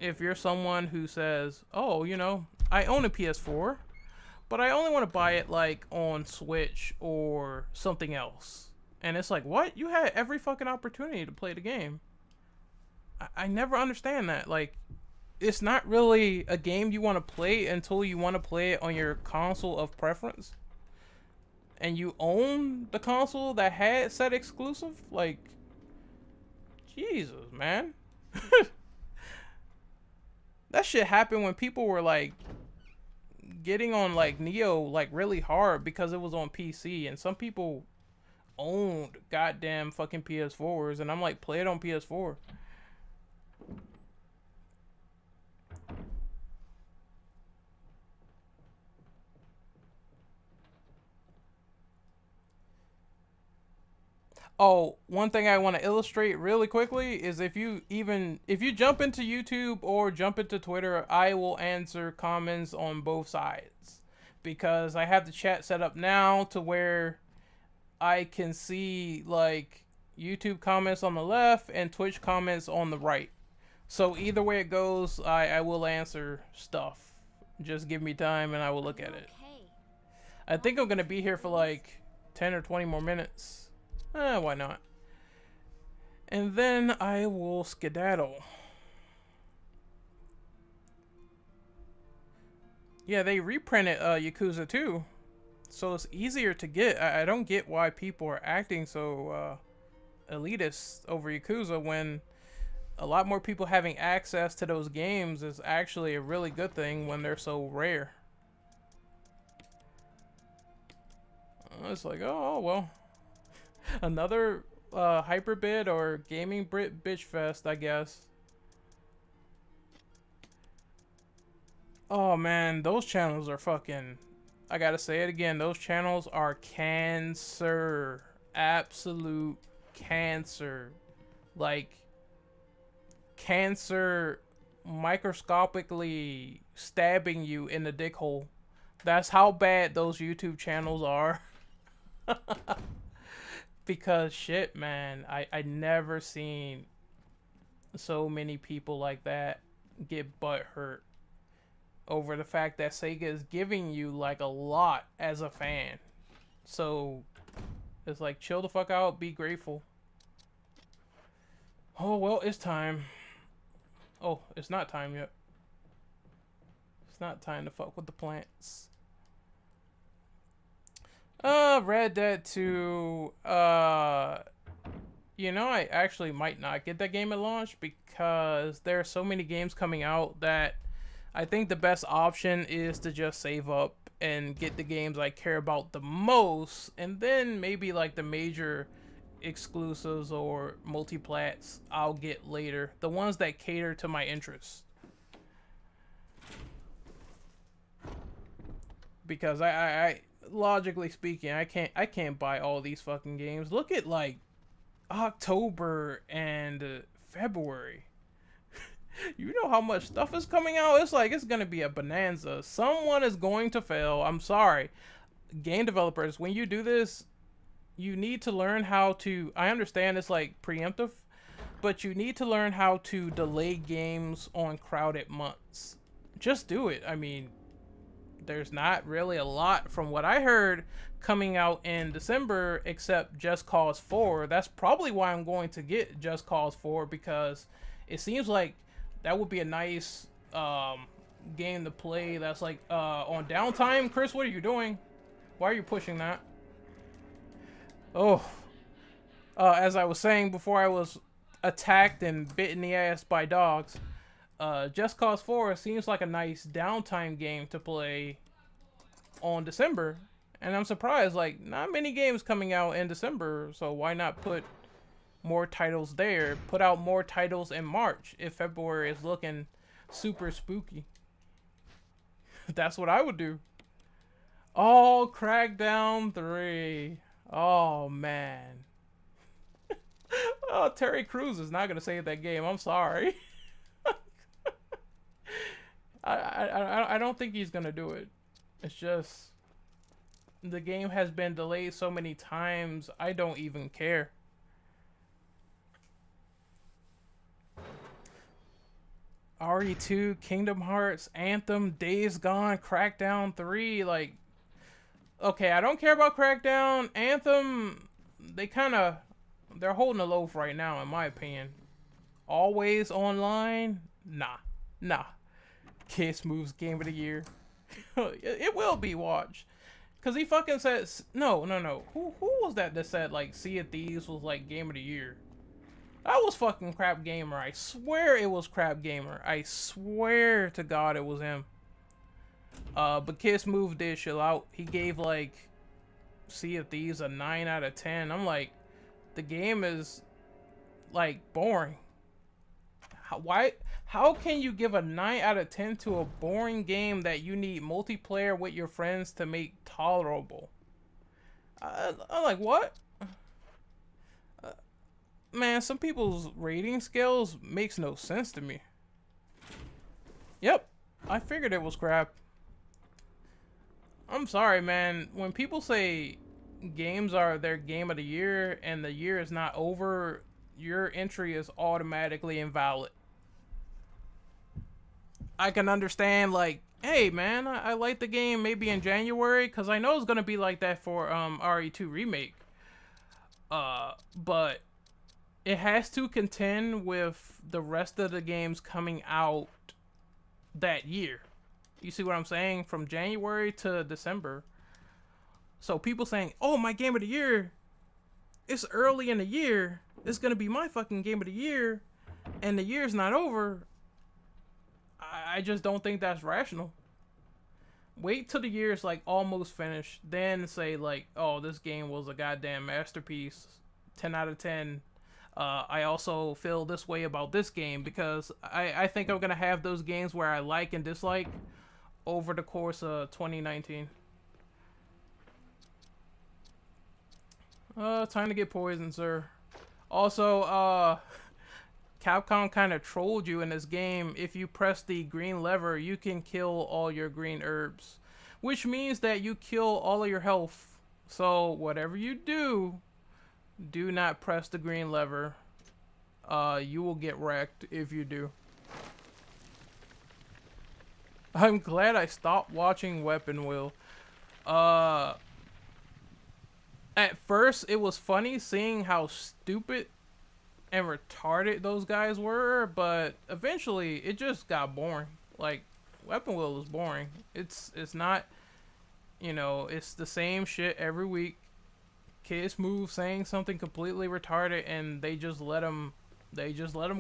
if you're someone who says, oh, you know, I own a PS4, but I only want to buy it like on Switch or something else, and it's like, what? You had every fucking opportunity to play the game. I never understand that. Like, it's not really a game you want to play until you want to play it on your console of preference. And you own the console that had said exclusive? Like, Jesus, man. That shit happened when people were like getting on like Neo like really hard because it was on PC, and some people owned goddamn fucking PS4s, and I'm like, play it on PS4. Oh, one thing I want to illustrate really quickly is if you jump into YouTube or jump into Twitter, I will answer comments on both sides, because I have the chat set up now to where I can see like YouTube comments on the left and Twitch comments on the right. So either way it goes, I will answer stuff. Just give me time and I will look at it. I think I'm gonna be here for like 10 or 20 more minutes. Why not? And then I will skedaddle. Yeah, they reprinted Yakuza 2, so it's easier to get. I don't get why people are acting so elitist over Yakuza when a lot more people having access to those games is actually a really good thing when they're so rare. It's like, oh well. Another hyperbid or gaming bitch fest, I guess. Oh man, those channels are fucking, I gotta say it again, those channels are cancer. Absolute cancer. Like, cancer microscopically stabbing you in the dick hole. That's how bad those YouTube channels are. Because shit, man, I never seen so many people like that get butt hurt over the fact that Sega is giving you like a lot as a fan. So it's like, chill the fuck out, be grateful. Oh well, it's time. Oh, it's not time yet. It's not time to fuck with the plants. Red Dead 2, you know, I actually might not get that game at launch because there are so many games coming out that I think the best option is to just save up and get the games I care about the most, and then maybe like the major exclusives or multiplats I'll get later, the ones that cater to my interests. Because I logically speaking, I can't buy all these fucking games. Look at like October and February. You know how much stuff is coming out? It's like, it's gonna be a bonanza. Someone is going to fail. I'm sorry, game developers, when you do this, you need to learn how to, I understand it's like preemptive, but you need to learn how to delay games on crowded months. Just do it. I mean, there's not really a lot from what I heard coming out in December except Just Cause 4. That's probably why I'm going to get Just Cause 4, because it seems like That would be a nice game to play. That's like on downtime. Chris, what are you doing? Why are you pushing that? Oh, as I was saying before, I was attacked and bit in the ass by dogs. Just Cause 4 seems like a nice downtime game to play on December, and I'm surprised. Like, not many games coming out in December, so why not put more titles there? Put out more titles in March if February is looking super spooky. That's what I would do. Oh, Crackdown 3. Oh, man. Oh, Terry Crews is not going to save that game. I'm sorry. I don't think he's going to do it. It's just the game has been delayed so many times, I don't even care. RE2, Kingdom Hearts, Anthem, Days Gone, Crackdown 3, like, okay, I don't care about Crackdown. Anthem, they're holding the loaf right now, in my opinion. Always online? Nah. Kiss Moves Game of the Year. It will be, watch. Because he fucking says, no. Who was that said, like, Sea of Thieves was, like, Game of the Year? That was fucking Crap Gamer. I swear it was Crap Gamer. I swear to God it was him. But Kiss Move did chill out. He gave, like, Sea of Thieves a 9 out of 10. I'm like, the game is, like, boring. How can you give a 9 out of 10 to a boring game that you need multiplayer with your friends to make tolerable? I'm like, what? Man, some people's rating scales makes no sense to me. Yep, I figured it was crap. I'm sorry, man. When people say games are their game of the year and the year is not over, your entry is automatically invalid. I can understand, like, hey, man, I like the game maybe in January, because I know it's going to be like that for RE2 Remake. But it has to contend with the rest of the games coming out that year. You see what I'm saying? From January to December. So people saying, oh, my game of the year, it's early in the year. It's going to be my fucking game of the year. And the year's not over. I just don't think that's rational. Wait till the year's like almost finished. Then say like, oh, this game was a goddamn masterpiece. 10 out of 10. I also feel this way about this game because I think I'm going to have those games where I like and dislike over the course of 2019. Time to get poisoned, sir. Also, Capcom kind of trolled you in this game. If you press the green lever, you can kill all your green herbs, which means that you kill all of your health. So whatever you do, do not press the green lever. You will get wrecked if you do. I'm glad I stopped watching Weapon Wheel. At first, it was funny seeing how stupid and retarded those guys were, but eventually, it just got boring. Like, Weapon Wheel is boring. It's not, you know, it's the same shit every week. Kids move saying something completely retarded, and they just let them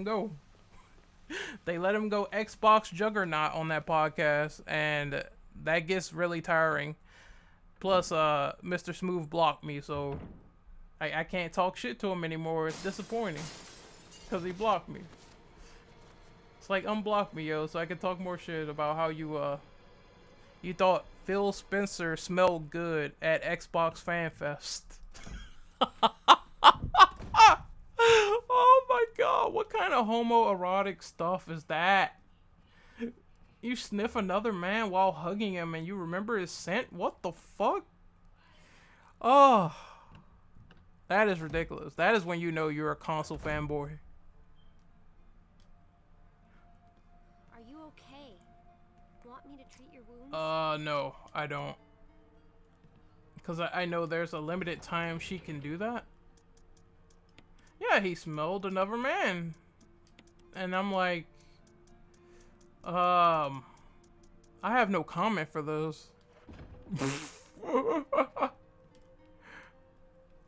go. They let him go Xbox Juggernaut on that podcast, and that gets really tiring. Plus, Mr. Smooth blocked me, so I can't talk shit to him anymore. It's disappointing, because he blocked me. It's like, unblock me, yo, so I can talk more shit about how you thought Phil Spencer smelled good at Xbox Fan Fest. Oh my god, what kind of homoerotic stuff is that? You sniff another man while hugging him and you remember his scent? What the fuck? Oh, that is ridiculous. That is when you know you're a console fanboy. Are you okay? Want me to treat your wounds? No, I don't. Because I know there's a limited time she can do that. Yeah, he smelled another man. And I'm like, Um, I have no comment for those.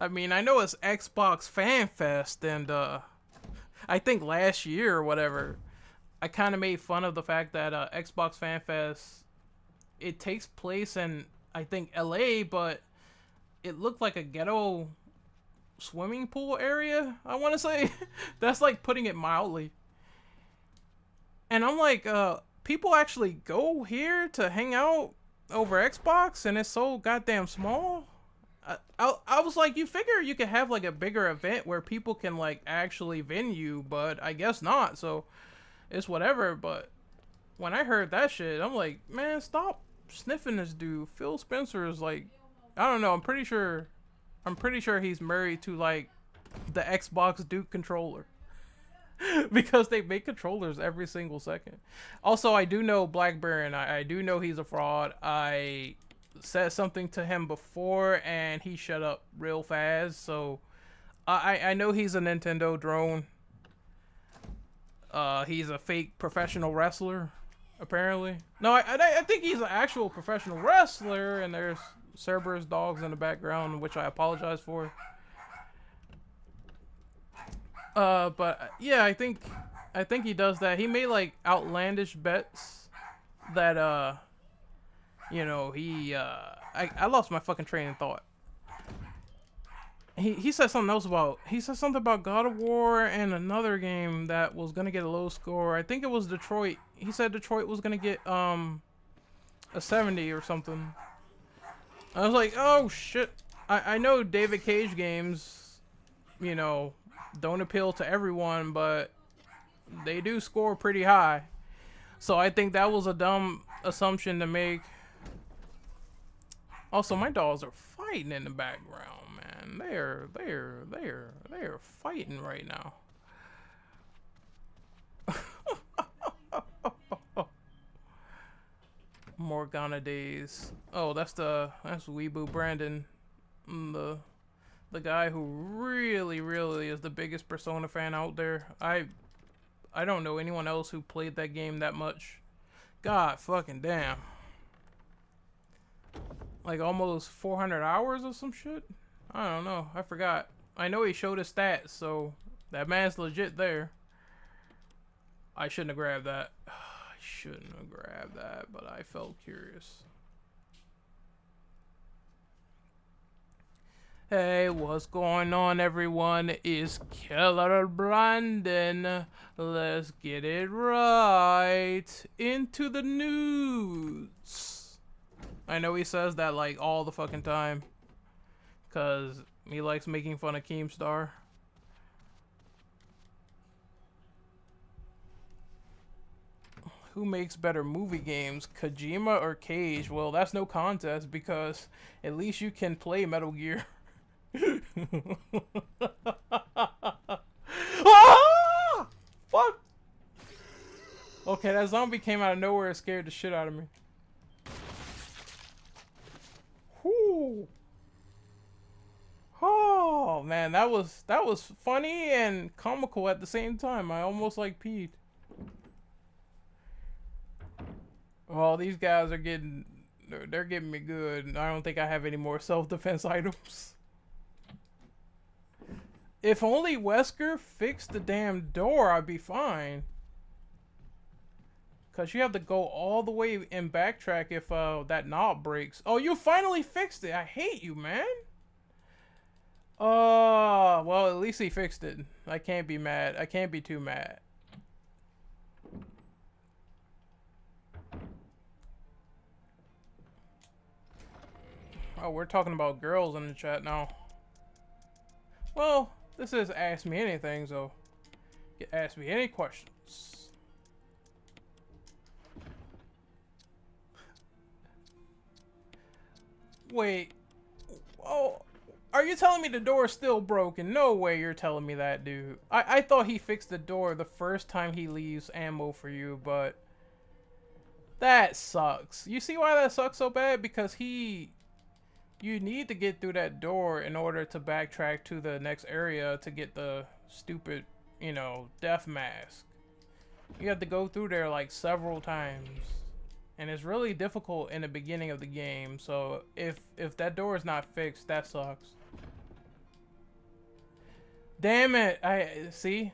I mean, I know it's Xbox Fan Fest, and I think last year or whatever, I kind of made fun of the fact that Xbox Fan Fest, it takes place in, I think, LA, but it looked like a ghetto swimming pool area, I want to say. That's like putting it mildly. And I'm like, people actually go here to hang out over Xbox, and it's so goddamn small. I was like, you figure you could have like a bigger event where people can like actually venue, but I guess not. So it's whatever. But when I heard that shit, I'm like, man, stop sniffing this dude. Phil Spencer is like, I don't know. I'm pretty sure he's married to like the Xbox Duke controller. Because they make controllers every single second. Also, I do know Blackberry, and I do know he's a fraud. I said something to him before, and he shut up real fast. So I know he's a Nintendo drone. He's a fake professional wrestler, apparently. No, I think he's an actual professional wrestler, and there's Cerberus dogs in the background, which I apologize for. But yeah, I think he does that. He made like outlandish bets that you know, I lost my fucking train of thought. He said something else about, he said something about God of War and another game that was gonna get a low score. I think it was Detroit. He said Detroit was gonna get a 70 or something. I was like, oh shit. I know David Cage games, you know, don't appeal to everyone, but they do score pretty high. So I think that was a dumb assumption to make. Also, my dogs are fighting in the background, man. They're fighting right now. Morgana days. Oh, that's Weeboo Brandon, the guy who really is the biggest Persona fan out there. I don't know anyone else who played that game that much. God fucking damn. Like almost 400 hours or some shit? I don't know. I forgot. I know he showed his stats, so that man's legit there. I shouldn't have grabbed that. I shouldn't have grabbed that, but I felt curious. Hey, what's going on, everyone? It's Killer Brandon. Let's get it right into the news. I know he says that like all the fucking time, cause he likes making fun of Keemstar. Who makes better movie games, Kojima or Cage? Well, that's no contest because at least you can play Metal Gear. Ah! Fuck! Okay, that zombie came out of nowhere and scared the shit out of me. Whoo! Oh man, that was funny and comical at the same time. I almost like peed. Oh, these guys are they're getting me good. I don't think I have any more self-defense items. If only Wesker fixed the damn door, I'd be fine. Cause you have to go all the way and backtrack if that knob breaks. Oh, you finally fixed it. I hate you, man. Well, at least he fixed it. I can't be mad. I can't be too mad. Oh, we're talking about girls in the chat now. Well, this is Ask Me Anything, so you can ask me any questions. Wait. Oh, are you telling me the door is still broken? No way you're telling me that, dude. I thought he fixed the door the first time he leaves ammo for you, but that sucks. You see why that sucks so bad? Because you need to get through that door in order to backtrack to the next area to get the stupid, you know, death mask. You have to go through there like several times. And it's really difficult in the beginning of the game, so if that door is not fixed, that sucks. Damn it! I see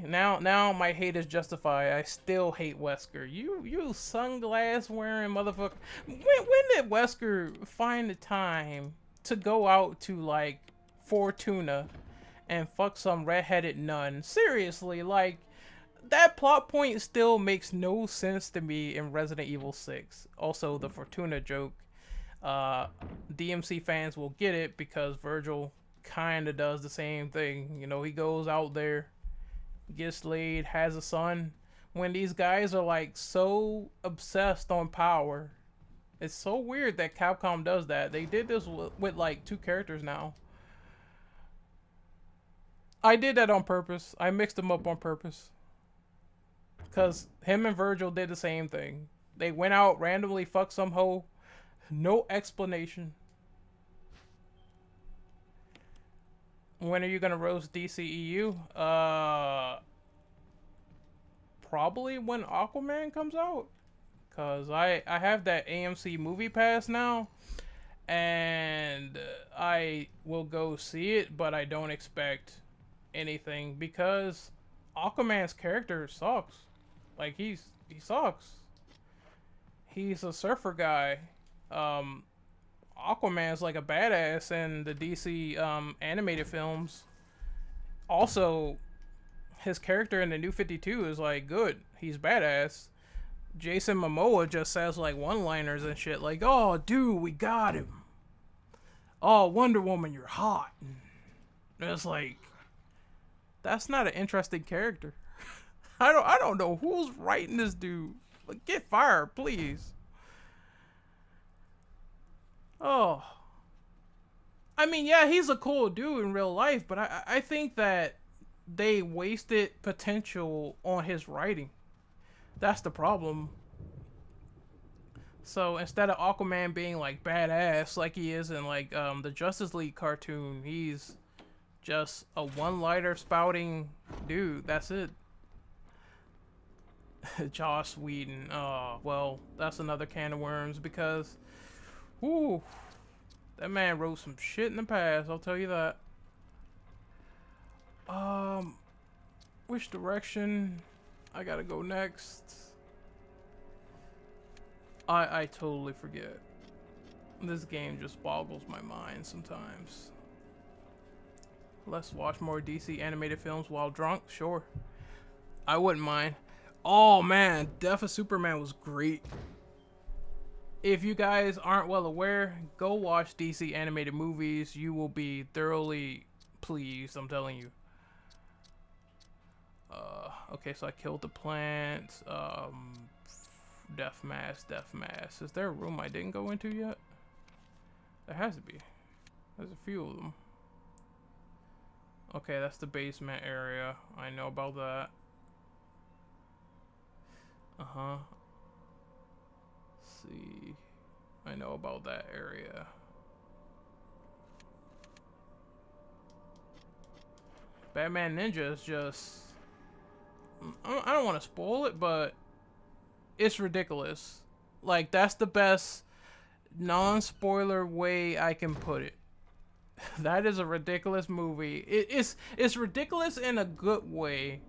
now my hate is justified. I still hate Wesker. You sunglass wearing motherfucker. When did Wesker find the time to go out to like Fortuna and fuck some redheaded nun? Seriously, like. That plot point still makes no sense to me in Resident Evil 6. Also, the Fortuna joke. DMC fans will get it because Virgil kind of does the same thing. You know, he goes out there, gets laid, has a son. When these guys are like so obsessed on power, it's so weird that Capcom does that. They did this with like 2 characters now. I did that on purpose. I mixed them up on purpose. Because him and Virgil did the same thing. They went out, randomly fucked some hoe. No explanation. When are you going to roast DCEU? Probably when Aquaman comes out. Because I have that AMC Movie Pass now. And I will go see it, but I don't expect anything. Because Aquaman's character sucks. Like, he sucks. He's a surfer guy. Aquaman's like a badass in the DC animated films. Also, his character in the New 52 is like good. He's badass. Jason Momoa just says like one-liners and shit like, "Oh, dude, we got him. Oh, Wonder Woman, you're hot." And it's like, that's not an interesting character. I don't know who's writing this dude. Like, get fired, please. Oh. I mean, yeah, he's a cool dude in real life, but I think that they wasted potential on his writing. That's the problem. So instead of Aquaman being like badass like he is in like the Justice League cartoon, he's just a one-liner spouting dude. That's it. Joss Whedon. Oh, well, that's another can of worms because, whoo, that man wrote some shit in the past, I'll tell you that. Which direction I gotta go next? I totally forget. This game just boggles my mind sometimes. Let's watch more DC animated films while drunk? Sure. I wouldn't mind. Oh man, Death of Superman was great. If you guys aren't well aware, go watch DC animated movies. You will be thoroughly pleased, I'm telling you. Okay, so I killed the plant. Death mask. Is there a room I didn't go into yet? There has to be. There's a few of them. Okay, that's the basement area. I know about that. Let's see. I know about that area. Batman Ninja is just... I don't want to spoil it, but it's ridiculous. Like, that's the best non-spoiler way I can put it. That is a ridiculous movie. It's ridiculous in a good way.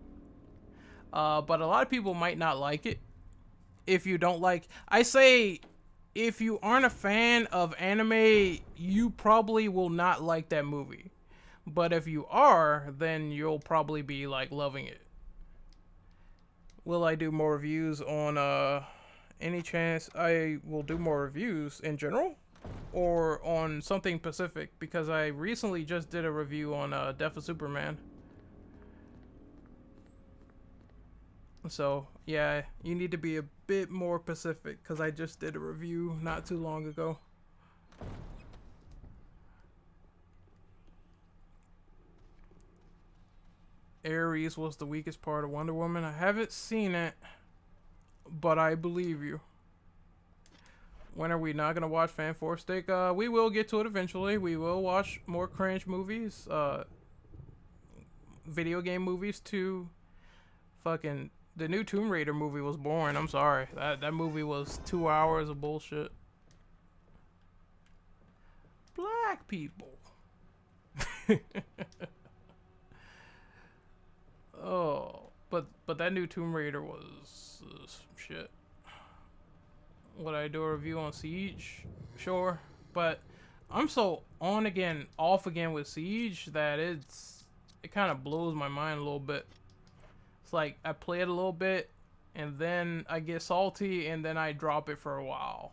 But a lot of people might not like it. If you don't like... I say, if you aren't a fan of anime, you probably will not like that movie. But if you are, then you'll probably be, like, loving it. Will I do more reviews on, any chance I will do more reviews in general? Or on something specific? Because I recently just did a review on, Death of Superman. So, yeah, you need to be a bit more specific, because I just did a review not too long ago. Ares was the weakest part of Wonder Woman. I haven't seen it, but I believe you. When are we not going to watch Fan Four Stick? We will get to it eventually. We will watch more cringe movies. Video game movies too. Fucking The new Tomb Raider movie was boring. I'm sorry. That movie was 2 hours of bullshit. Black people. Oh, but that new Tomb Raider was some shit. Would I do a review on Siege? Sure, but I'm so on again, off again with Siege that it kind of blows my mind a little bit. It's like I play it a little bit, and then I get salty, and then I drop it for a while.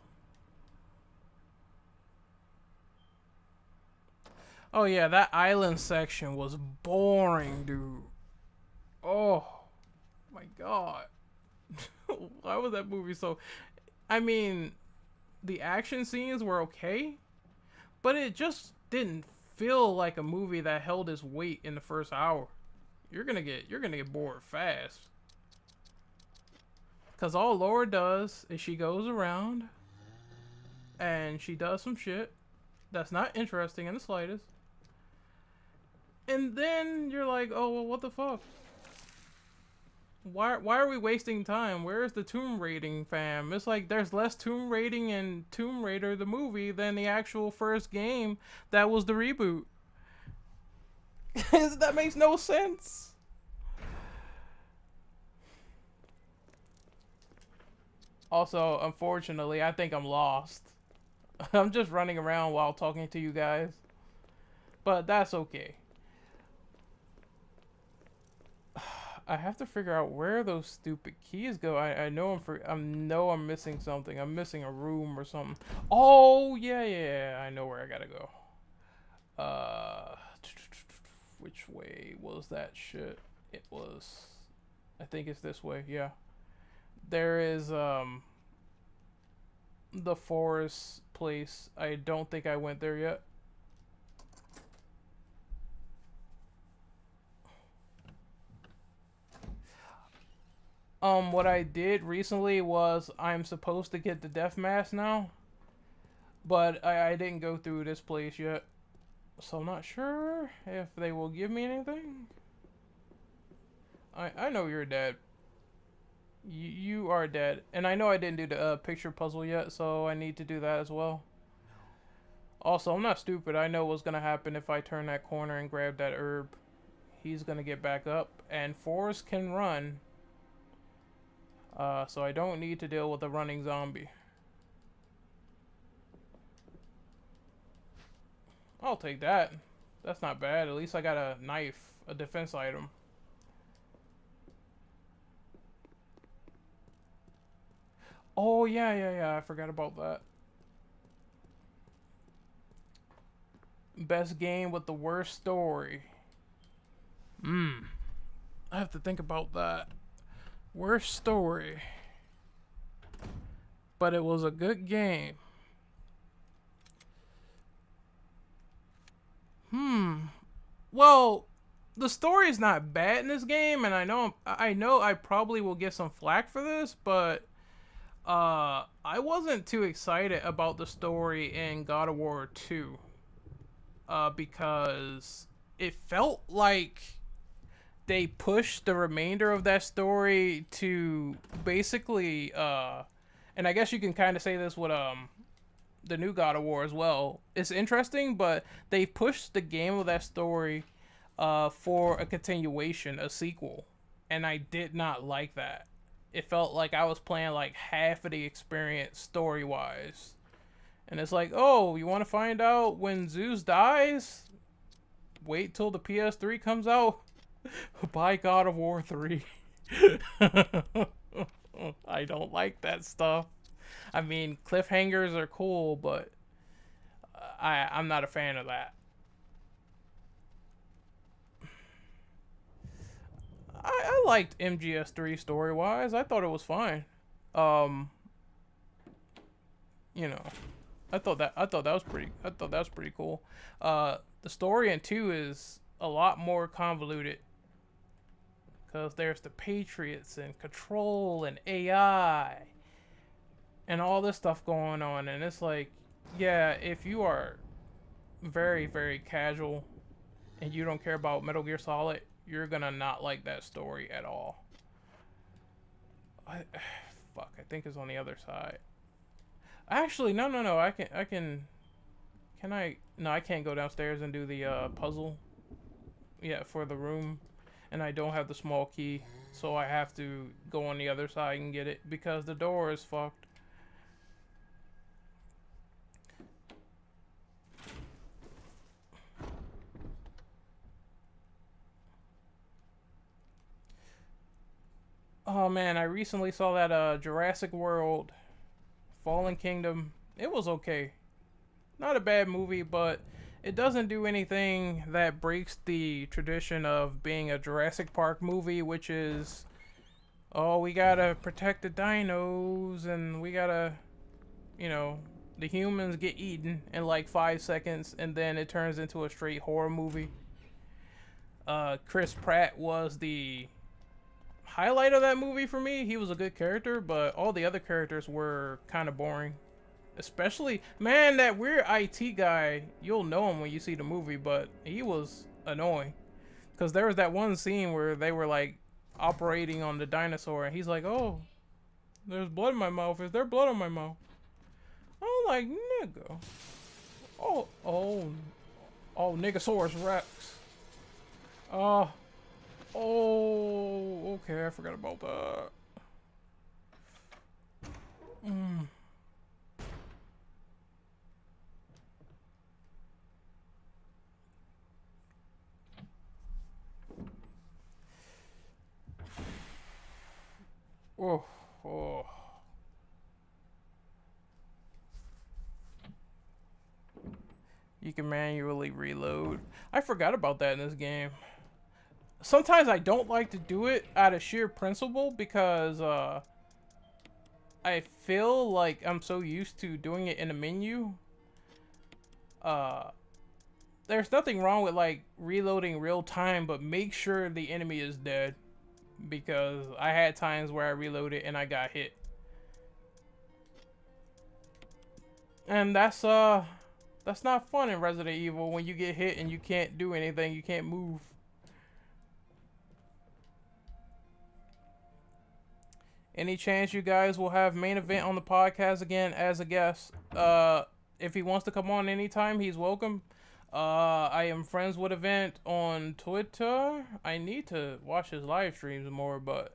Oh yeah, that island section was boring, dude. Oh my god. Why was that movie so... I mean, the action scenes were okay, but it just didn't feel like a movie that held its weight in the first hour. You're gonna get bored fast. Cause all Laura does is she goes around and she does some shit that's not interesting in the slightest. And then you're like, oh well, what the fuck? Why are we wasting time? Where's the tomb raiding, fam? It's like there's less tomb raiding in Tomb Raider the movie than the actual first game that was the reboot. That makes no sense. Also, unfortunately, I think I'm lost. I'm just running around while talking to you guys. But that's okay. I have to figure out where those stupid keys go. I know I'm missing something. I'm missing a room or something. Oh yeah. I know where I gotta go. Which way was that shit? It was. I think it's this way. Yeah. There is the forest place. I don't think I went there yet. What I did recently was I'm supposed to get the death mask now, but I didn't go through this place yet, so I'm not sure if they will give me anything. I know you're dead. You are dead, and I know I didn't do the picture puzzle yet, so I need to do that as well. Also, I'm not stupid. I know what's gonna happen if I turn that corner and grab that herb. He's gonna get back up, and Forrest can run. So I don't need to deal with a running zombie. I'll take that. That's not bad. At least I got a knife, a defense item. Oh, yeah. I forgot about that. Best game with the worst story. I have to think about that. Worst story. But it was a good game. Well, the story is not bad in this game, and I know I probably will get some flack for this, but I wasn't too excited about the story in God of War 2. Because it felt like they pushed the remainder of that story to basically and I guess you can kind of say this with the new God of War as well. It's interesting, but they pushed the game of that story for a continuation, a sequel, and I did not like that. It felt like I was playing like half of the experience story wise, and it's like, oh, you want to find out when Zeus dies? Wait till the PS3 comes out. Buy God of War 3. I don't like that stuff. I mean, cliffhangers are cool, but I'm not a fan of that. I liked MGS3 story-wise. I thought it was fine. You know, I thought that was pretty cool. The story in 2 is a lot more convoluted. Because there's the Patriots and Control and AI and all this stuff going on. And it's like, yeah, if you are very, very casual and you don't care about Metal Gear Solid, you're gonna not like that story at all. I, fuck, I think it's on the other side. Actually, no. Can I? No, I can't go downstairs and do the puzzle. Yeah, for the room, and I don't have the small key, so I have to go on the other side and get it because the door is fucked. Oh man, I recently saw that Jurassic World Fallen Kingdom. It was okay. Not a bad movie, but it doesn't do anything that breaks the tradition of being a Jurassic Park movie, which is, oh, we gotta protect the dinos and we gotta, you know, the humans get eaten in like 5 seconds and then it turns into a straight horror movie. Chris Pratt was the highlight of that movie for me. He was a good character, but all the other characters were kind of boring. Especially, man, that weird IT guy, you'll know him when you see the movie, but he was annoying. Because there was that one scene where they were, like, operating on the dinosaur, and he's like, oh, there's blood in my mouth. Is there blood on my mouth? I'm like, nigga. Oh, Niggasaurus Rex. Oh, okay, I forgot about that. Oh. You can manually reload. I forgot about that in this game. Sometimes I don't like to do it out of sheer principle because I feel like I'm so used to doing it in a menu. There's nothing wrong with like reloading real time, but make sure the enemy is dead. Because I had times where I reloaded and I got hit. And that's not fun in Resident Evil when you get hit and you can't do anything, you can't move. Any chance you guys will have main event on the podcast again as a guest? If he wants to come on anytime, he's welcome. I am friends with Event on Twitter. I need to watch his live streams more, but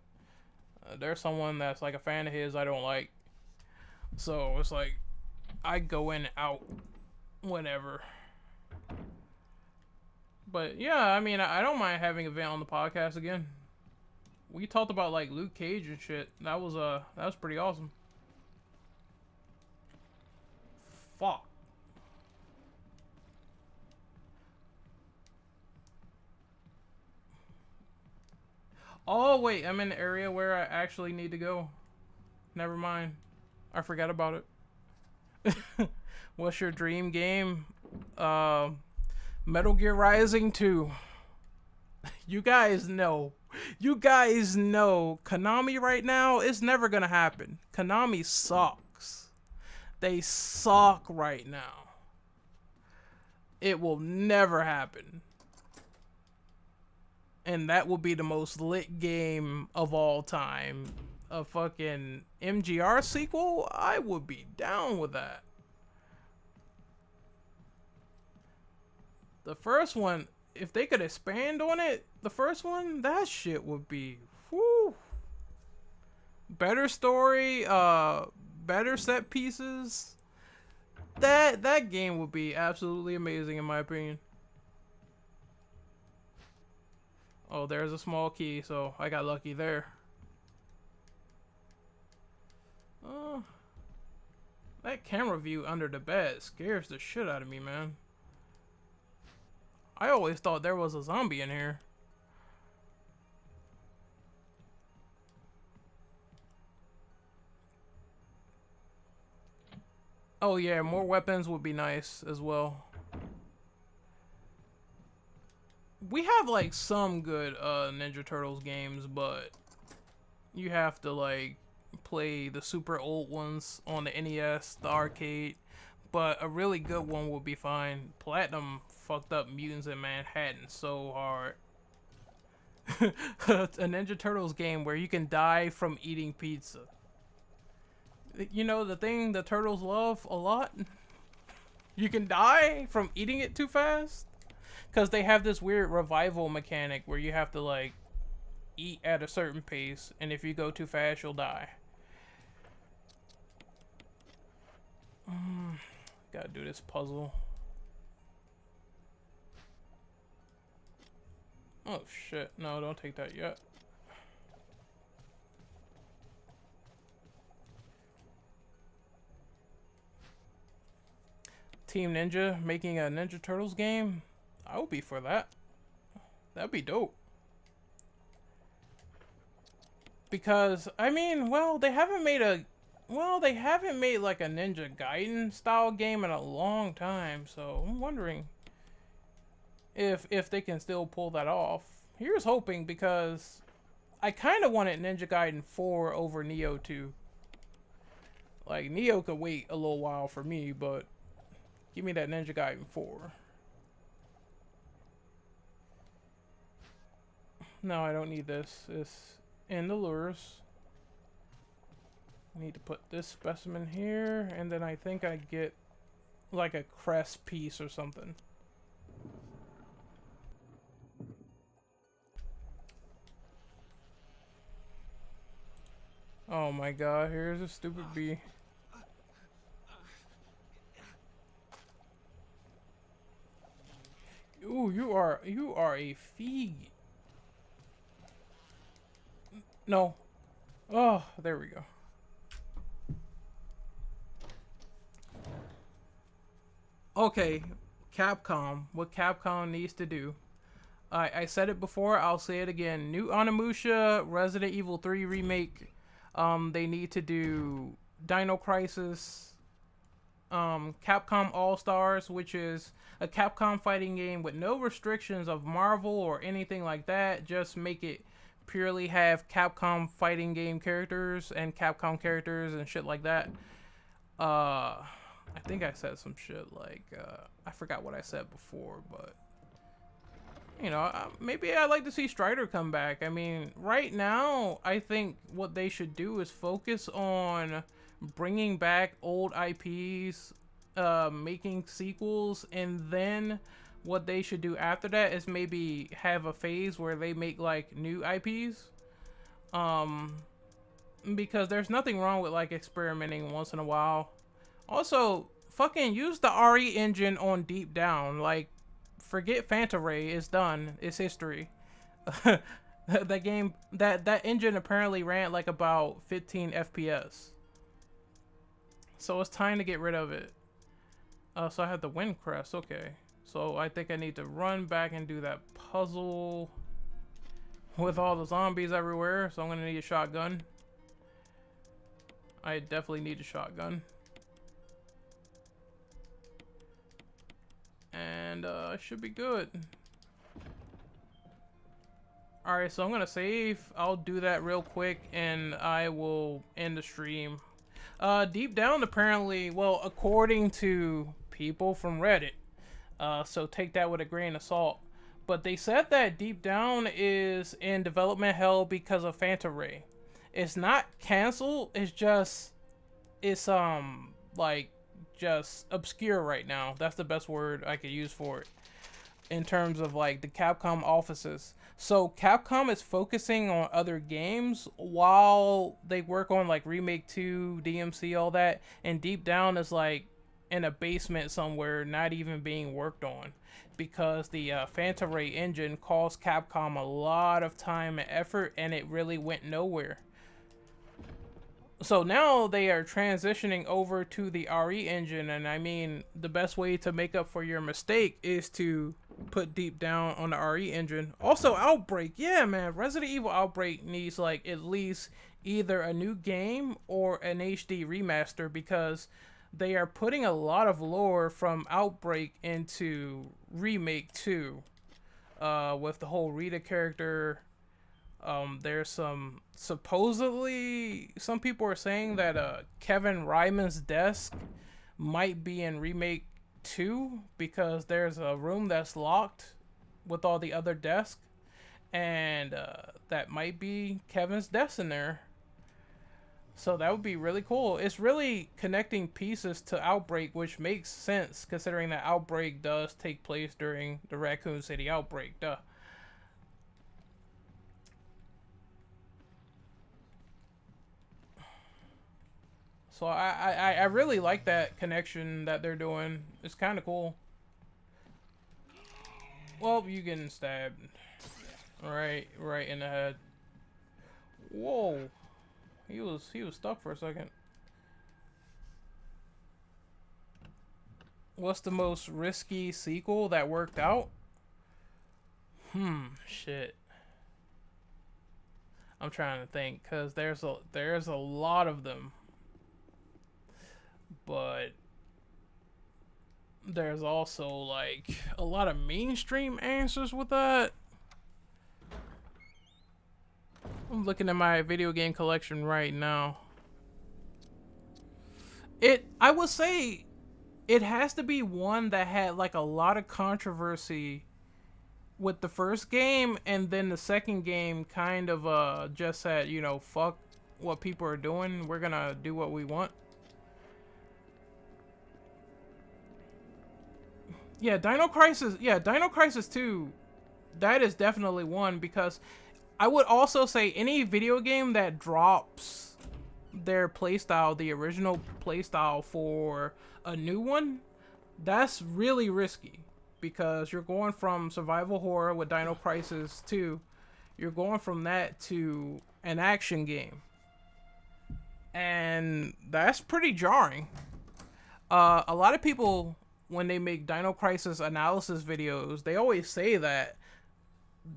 there's someone that's like a fan of his I don't like. So it's like I go in and out whenever. But yeah, I mean, I don't mind having Event on the podcast again. We talked about like Luke Cage and shit. That was pretty awesome. Fuck. Oh wait, I'm in the area where I actually need to go. Never mind. I forgot about it. What's your dream game? Metal Gear Rising 2. You guys know. Konami right now, it's never gonna happen. Konami sucks. They suck right now. It will never happen. And that will be the most lit game of all time. A fucking MGR sequel? I would be down with that. The first one, if they could expand on it, the first one, that shit would be, whoo. Better story, better set pieces. That game would be absolutely amazing in my opinion. Oh, there's a small key, so I got lucky there. That camera view under the bed scares the shit out of me, man. I always thought there was a zombie in here. Oh yeah, more weapons would be nice as well. We have like some good Ninja Turtles games, but you have to like play the super old ones on the NES, the arcade. But a really good one would be fine. Platinum fucked up Mutants in Manhattan so hard. a Ninja Turtles game where you can die from eating pizza. You know, the thing the turtles love a lot? You can die from eating it too fast? Because they have this weird revival mechanic where you have to, like, eat at a certain pace, and if you go too fast, you'll die. Gotta do this puzzle. Oh shit, no, don't take that yet. Team Ninja making a Ninja Turtles game? I would be for that. That'd be dope. Because, I mean, well, they haven't made like a Ninja Gaiden style game in a long time, so I'm wondering if they can still pull that off. Here's hoping, because I kind of wanted Ninja Gaiden 4 over Neo 2. Like, Neo could wait a little while for me, but give me that Ninja Gaiden 4. No, I don't need this. It's in the lures. I need to put this specimen here, and then I think I get like a crest piece or something. Oh my god, here's a stupid bee. Ooh, you are a fig. No. Oh, there we go. Okay, Capcom. What Capcom needs to do. I said it before, I'll say it again. New Onimusha, Resident Evil 3 Remake. They need to do Dino Crisis. Capcom All-Stars, which is a Capcom fighting game with no restrictions of Marvel or anything like that. Just make it purely have Capcom fighting game characters and Capcom characters and shit like that. I think I said some shit like, I forgot what I said before, but you know, maybe I'd like to see Strider come back. I mean, right now, I think what they should do is focus on bringing back old IPs, making sequels, and then what they should do after that is maybe have a phase where they make like new IPs. Because there's nothing wrong with like experimenting once in a while. Also, fucking use the RE engine on Deep Down. Like, forget Phanta Ray. It's done. It's history. That game, that engine apparently ran like about 15 FPS. So it's time to get rid of it. So I have the Wind Crest. Okay. So I think I need to run back and do that puzzle with all the zombies everywhere. So I'm gonna need a shotgun. I definitely need a shotgun. And I should be good. Alright, so I'm gonna save. I'll do that real quick and I will end the stream. Deep Down apparently, well, according to people from Reddit, so take that with a grain of salt, but they said that Deep Down is in development hell because of Phanta Ray. It's not canceled, it's just, it's like just obscure right now. That's the best word I could use for it in terms of like the Capcom offices. So Capcom is focusing on other games while they work on like Remake 2, DMC, all that, and Deep Down is like in a basement somewhere, not even being worked on, because the Phanta Ray engine cost Capcom a lot of time and effort, and it really went nowhere. So now they are transitioning over to the RE engine, and I mean, the best way to make up for your mistake is to put Deep Down on the RE engine. Also, Outbreak. Yeah, man, Resident Evil Outbreak needs like at least either a new game or an HD remaster, because they are putting a lot of lore from Outbreak into Remake 2, with the whole Rita character. There's some, supposedly, some people are saying that Kevin Ryman's desk might be in Remake 2 because there's a room that's locked with all the other desks. and that might be Kevin's deaths in there. So that would be really cool. It's really connecting pieces to Outbreak, which makes sense considering that Outbreak does take place during the Raccoon City outbreak. Duh. So I really like that connection that they're doing. It's kind of cool. Well, you getting stabbed. Right in the head. Whoa. He was stuck for a second. What's the most risky sequel that worked out? Shit. I'm trying to think, cause there's a lot of them. But there's also like a lot of mainstream answers with that. I'm looking at my video game collection right now. I would say it has to be one that had like a lot of controversy with the first game, and then the second game kind of just said, you know, fuck what people are doing, we're gonna do what we want. Yeah, Dino Crisis 2, that is definitely one, because I would also say any video game that drops their playstyle, the original playstyle, for a new one, that's really risky, because you're going from survival horror with Dino Crisis 2, you're going from that to an action game, and that's pretty jarring. A lot of people, when they make Dino Crisis analysis videos, they always say that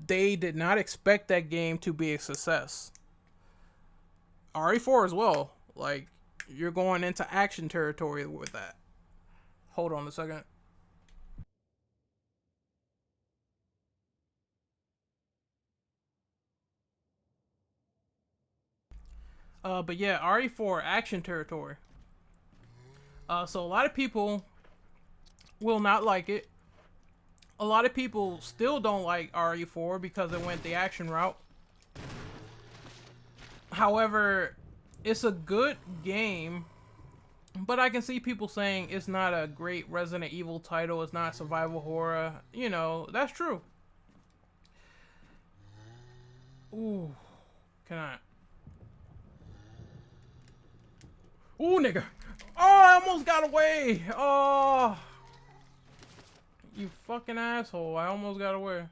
they did not expect that game to be a success. RE4 as well. Like, you're going into action territory with that. Hold on a second. But yeah, RE4 action territory. So a lot of people will not like it. A lot of people still don't like RE4 because it went the action route. However, it's a good game, but I can see people saying it's not a great Resident Evil title, it's not survival horror. You know, that's true. Ooh, can I? Ooh, nigga. Oh, I almost got away. Oh, you fucking asshole. I almost got away.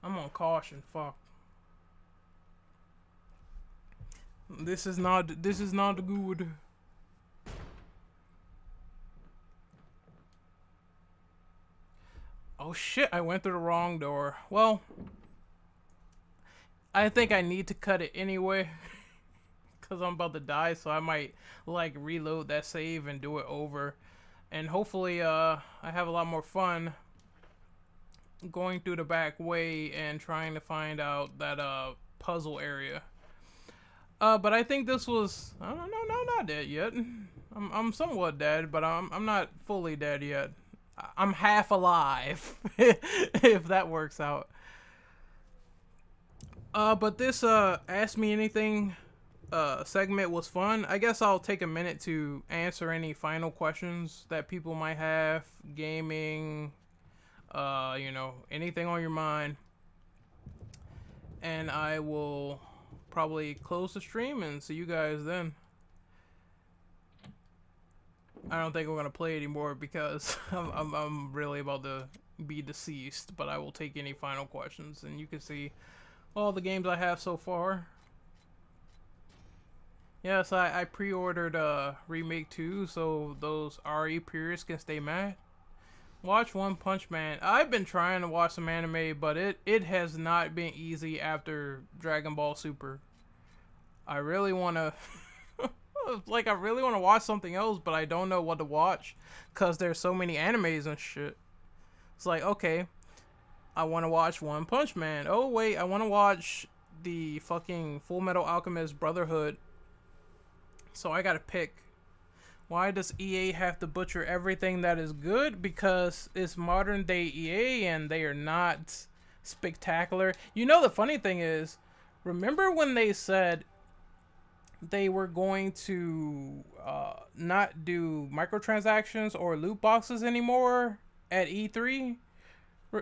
I'm on caution. Fuck. This is not good. Oh shit, I went through the wrong door. Well, I think I need to cut it anyway. Because I'm about to die, so I might like reload that save and do it over. And hopefully I have a lot more fun going through the back way and trying to find out that puzzle area. But I think this was, I don't know, no, not dead yet. I'm somewhat dead, but I'm not fully dead yet. I'm half alive, if that works out. But this Ask Me Anything segment was fun. I guess I'll take a minute to answer any final questions that people might have, gaming, you know, anything on your mind. And I will probably close the stream and see you guys then. I don't think we're gonna play anymore because I'm really about to be deceased, but I will take any final questions and you can see all the games I have so far. Yes, I pre-ordered Remake 2 so those RE purists can stay mad. Watch One Punch Man. I've been trying to watch some anime, but it has not been easy after Dragon Ball Super. I really want to like, I really want to watch something else, but I don't know what to watch because there's so many animes and shit. It's like, okay, I want to watch One Punch Man. Oh wait, I want to watch the fucking Full Metal Alchemist Brotherhood. So I gotta pick Why does EA have to butcher everything that is good? Because it's modern day EA and they are not spectacular. You know, the funny thing is, remember when they said they were going to not do microtransactions or loot boxes anymore at E3?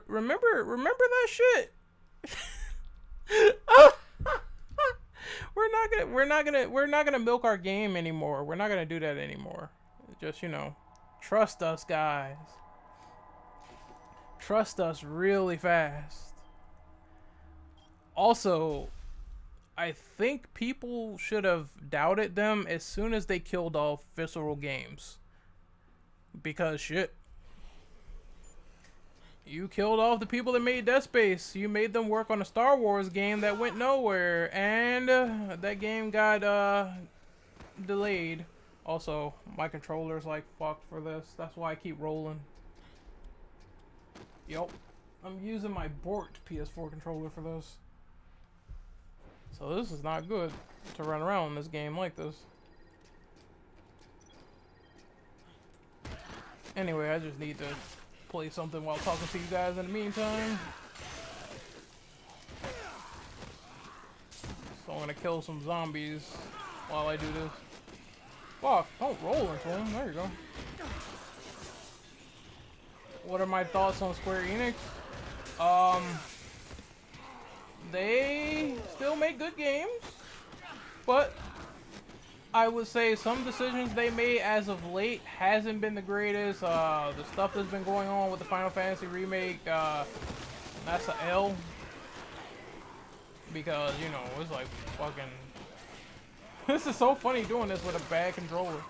Remember that shit? We're not gonna milk our game anymore. We're not gonna do that anymore. Just, you know, trust us, guys. Trust us really fast. Also, I think people should have doubted them as soon as they killed off Visceral Games. Because shit. You killed off the people that made Dead Space. You made them work on a Star Wars game that went nowhere. And that game got delayed. Also, my controller's like fucked for this. That's why I keep rolling. Yup. I'm using my borked PS4 controller for this. So this is not good to run around in this game like this. Anyway, I just need to play something while talking to you guys in the meantime. So I'm gonna kill some zombies while I do this. Fuck, don't roll into them. There you go. What are my thoughts on Square Enix? They still make good games, but I would say some decisions they made as of late hasn't been the greatest. The stuff that's been going on with the Final Fantasy remake, that's an L. Because, you know, it's like fucking... This is so funny doing this with a bad controller.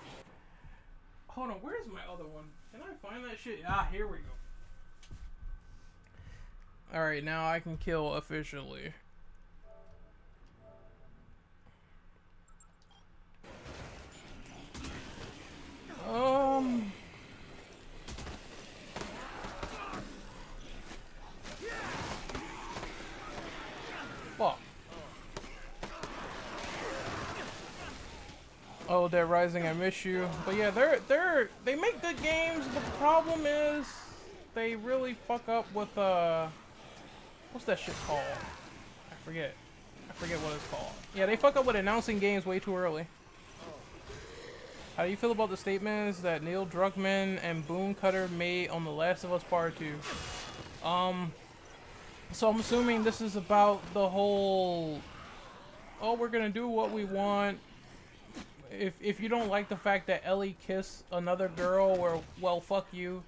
Hold on, where's my other one? Can I find that shit? Ah, here we go. Alright, now I can kill officially. Fuck. Oh, Dead Rising, I miss you. But yeah, they make good games, but the problem is they really fuck up with what's that shit called? I forget what it's called. Yeah, they fuck up with announcing games way too early. How do you feel about the statements that Neil Druckmann and Boone Cutter made on The Last of Us Part 2? So I'm assuming this is about the whole, oh, we're gonna do what we want. If you don't like the fact that Ellie kissed another girl, well, fuck you.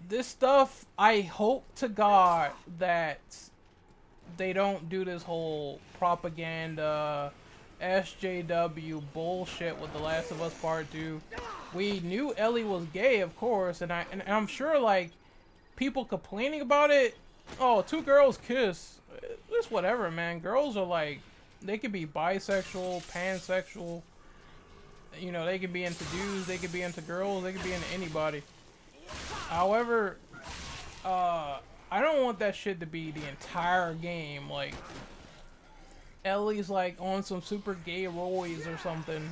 This stuff, I hope to God that they don't do this whole propaganda SJW bullshit with The Last of Us Part 2. We knew Ellie was gay, of course, and I'm sure, like, people complaining about it, oh, two girls kiss. It's whatever, man. Girls are like, they could be bisexual, pansexual. You know, they could be into dudes, they could be into girls, they could be into anybody. However, I don't want that shit to be the entire game. Like, Ellie's like on some super gay roids or something,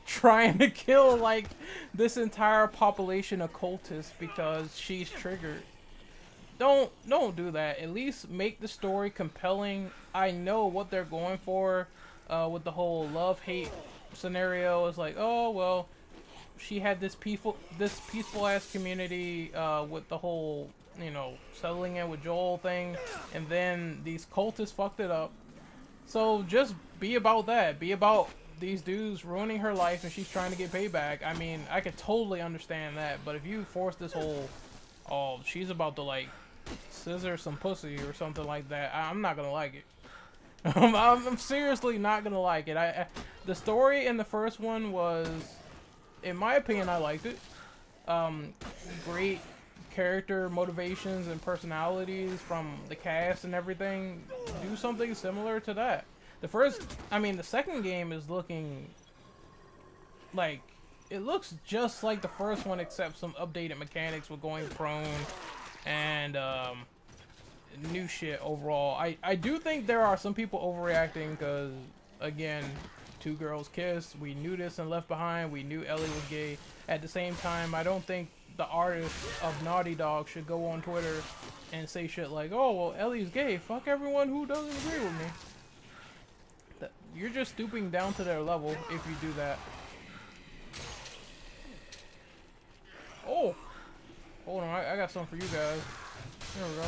trying to kill like this entire population of cultists because she's triggered. Don't do that. At least make the story compelling. I know what they're going for with the whole love-hate scenario. It's like, oh well, she had this peaceful ass community with the whole, you know, settling in with Joel thing, and then these cultists fucked it up. So just be about that. Be about these dudes ruining her life and she's trying to get payback. I mean, I could totally understand that, but if you force this whole, oh, she's about to like scissor some pussy or something like that, I'm not gonna like it. I'm seriously not gonna like it. The story in the first one was, in my opinion, I liked it. Great character motivations and personalities from the cast and everything. Do something similar to that. The second game is looking like, it looks just like the first one except some updated mechanics with going prone and new shit overall. I do think there are some people overreacting because, again, two girls kiss. We knew this in Left Behind. We knew Ellie was gay. At the same time, I don't think the artist of Naughty Dog should go on Twitter and say shit like, oh, well, Ellie's gay. Fuck everyone who doesn't agree with me. You're just stooping down to their level if you do that. Oh! Hold on, I got something for you guys. There we go.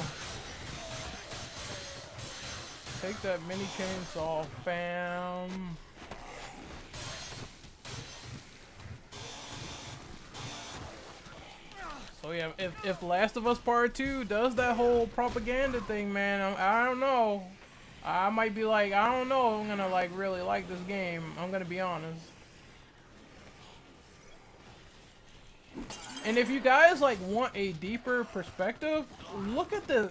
Take that mini chainsaw, fam. So yeah, if Last of Us Part 2 does that whole propaganda thing, man, I don't know. I might be like, I don't know if I'm gonna like really like this game. I'm gonna be honest. And if you guys like want a deeper perspective, look at the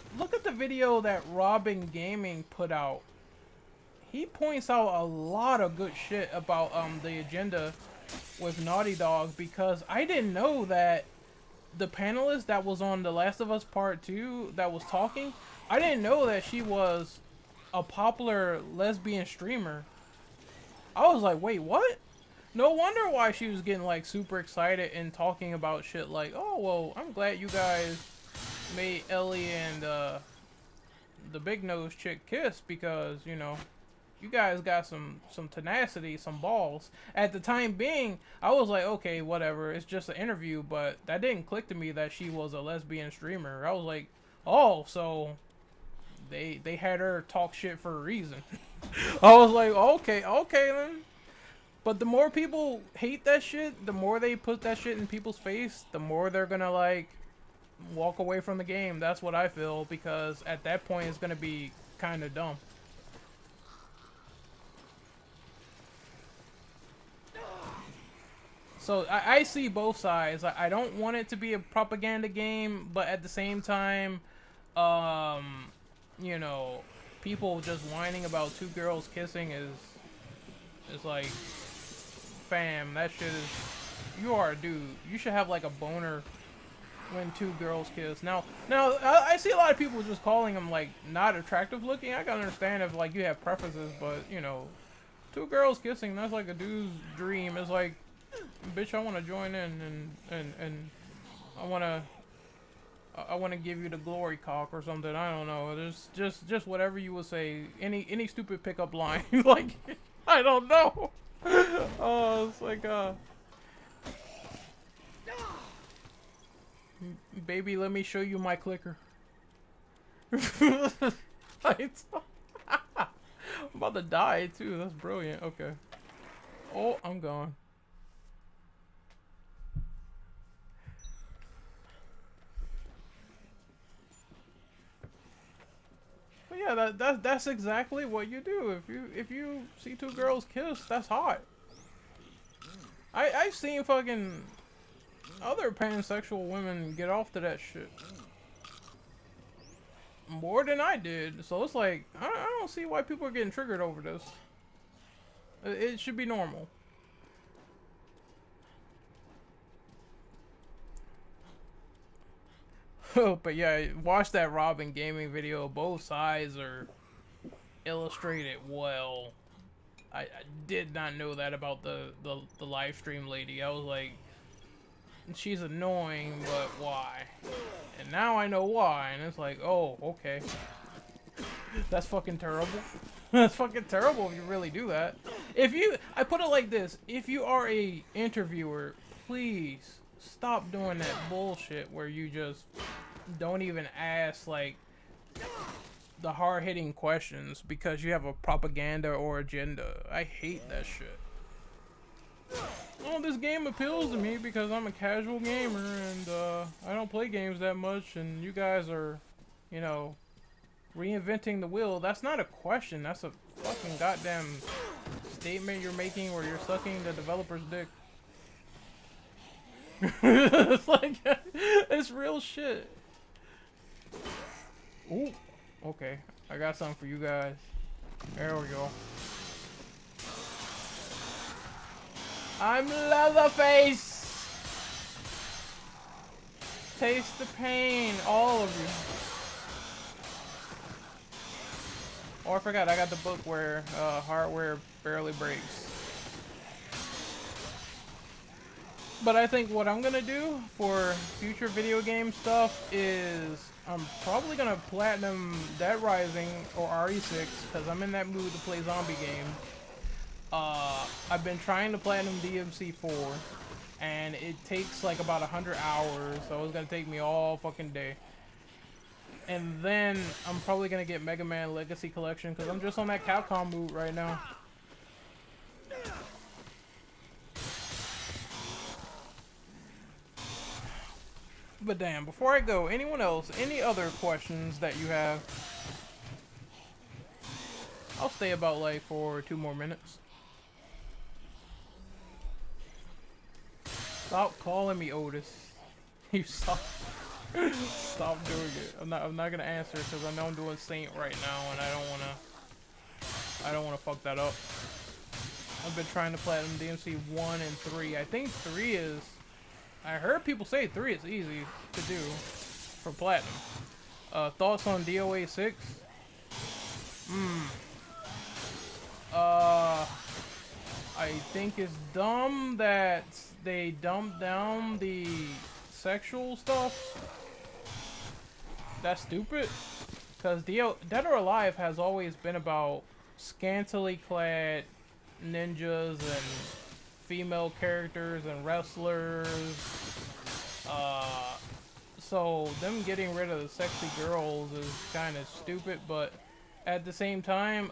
video that Robin Gaming put out. He points out a lot of good shit about the agenda with Naughty Dog, because I didn't know that the panelist that was on The Last of Us Part 2 that was talking, I didn't know that she was a popular lesbian streamer. I was like, wait, what? No wonder why she was getting like super excited and talking about shit like, oh, well, I'm glad you guys made Ellie and the big nose chick kiss, because, you know, you guys got some tenacity, some balls. At the time being, I was like, okay, whatever, it's just an interview, but that didn't click to me that she was a lesbian streamer. I was like, oh, so they had her talk shit for a reason. I was like, okay then. But the more people hate that shit, the more they put that shit in people's face, the more they're gonna like walk away from the game. That's what I feel, because at that point it's gonna be kind of dumb. So I see both sides. I don't want it to be a propaganda game, but at the same time, you know, people just whining about two girls kissing is like, fam, that shit is, you are a dude. You should have like a boner when two girls kiss. Now I see a lot of people just calling them like not attractive looking. I can understand if like you have preferences, but you know, two girls kissing, that's like a dude's dream. It's like, bitch, I want to join in and I want to give you the glory cock or something. I don't know. There's just whatever you would say. Any stupid pickup line. Like, I don't know. Oh, it's like baby, let me show you my clicker. I'm about to die too. That's brilliant. Okay. Oh, I'm gone. But yeah, that's exactly what you do. If you see two girls kiss, that's hot. I've seen fucking other pansexual women get off to that shit more than I did. So it's like, I don't see why people are getting triggered over this. It should be normal. But yeah, watch that Robin Gaming video. Both sides are illustrated well. I did not know that about the live stream lady. I was like, she's annoying, but why? And now I know why, and it's like, oh, okay. That's fucking terrible. That's fucking terrible if you really do that. I put it like this, if you are a interviewer, please stop doing that bullshit where you just don't even ask like the hard-hitting questions because you have a propaganda or agenda. I hate that shit. Well, this game appeals to me because I'm a casual gamer and I don't play games that much, and you guys are, you know, reinventing the wheel. That's not a question. That's a fucking goddamn statement you're making where you're sucking the developer's dick. It's like, it's real shit. Ooh, okay. I got something for you guys. There we go. I'm Leatherface! Taste the pain, all of you. Oh, I forgot, I got the book where hardware barely breaks. But I think what I'm gonna do for future video game stuff is I'm probably gonna platinum Dead Rising or RE6 because I'm in that mood to play zombie games. I've been trying to platinum DMC4 and it takes like about 100 hours, so it's gonna take me all fucking day. And then I'm probably gonna get Mega Man Legacy Collection because I'm just on that Capcom mood right now. But damn, before I go, anyone else, any other questions that you have? I'll stay about like for 2 more minutes. Stop calling me Otis. You stop. Stop doing it. I'm not gonna answer because I know I'm doing Saint right now and I don't wanna fuck that up. I've been trying to platinum DMC 1 and 3. I think 3 is, I heard people say 3 is easy to do for platinum. Thoughts on DOA 6? I think it's dumb that they dumped down the sexual stuff. That's stupid. Because Dead or Alive has always been about scantily clad ninjas and female characters and wrestlers. So them getting rid of the sexy girls is kind of stupid, but at the same time,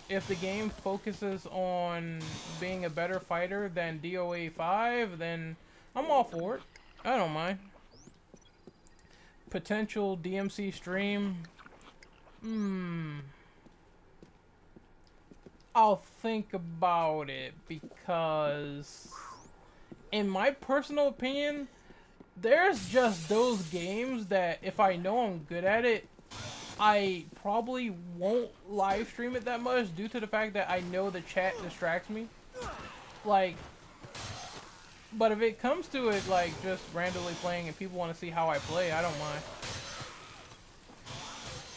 if the game focuses on being a better fighter than DOA 5, then I'm all for it. I don't mind. Potential DMC stream. I'll think about it because, in my personal opinion, there's just those games that if I know I'm good at it, I probably won't live stream it that much due to the fact that I know the chat distracts me. Like, but if it comes to it, like just randomly playing and people want to see how I play, I don't mind.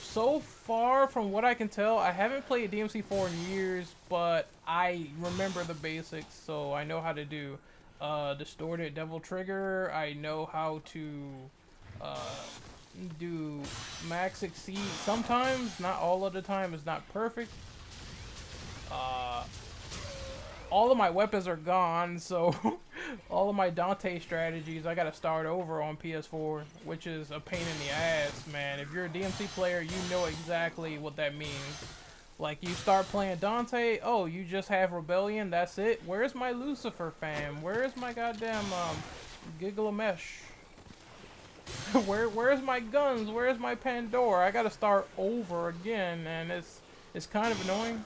So far, from what I can tell, I haven't played DMC4 in years, but I remember the basics, so I know how to do distorted devil trigger. I know how to do max exceed sometimes, not all of the time. It's not perfect. All of my weapons are gone, so all of my Dante strategies I gotta start over on PS4, which is a pain in the ass, man. If you're a DMC player, you know exactly what that means. Like, you start playing Dante, oh, you just have Rebellion, that's it? Where's my Lucifer fam? Where's my goddamn Gilgamesh? Where's my guns? Where's my Pandora? I gotta start over again, and it's kind of annoying.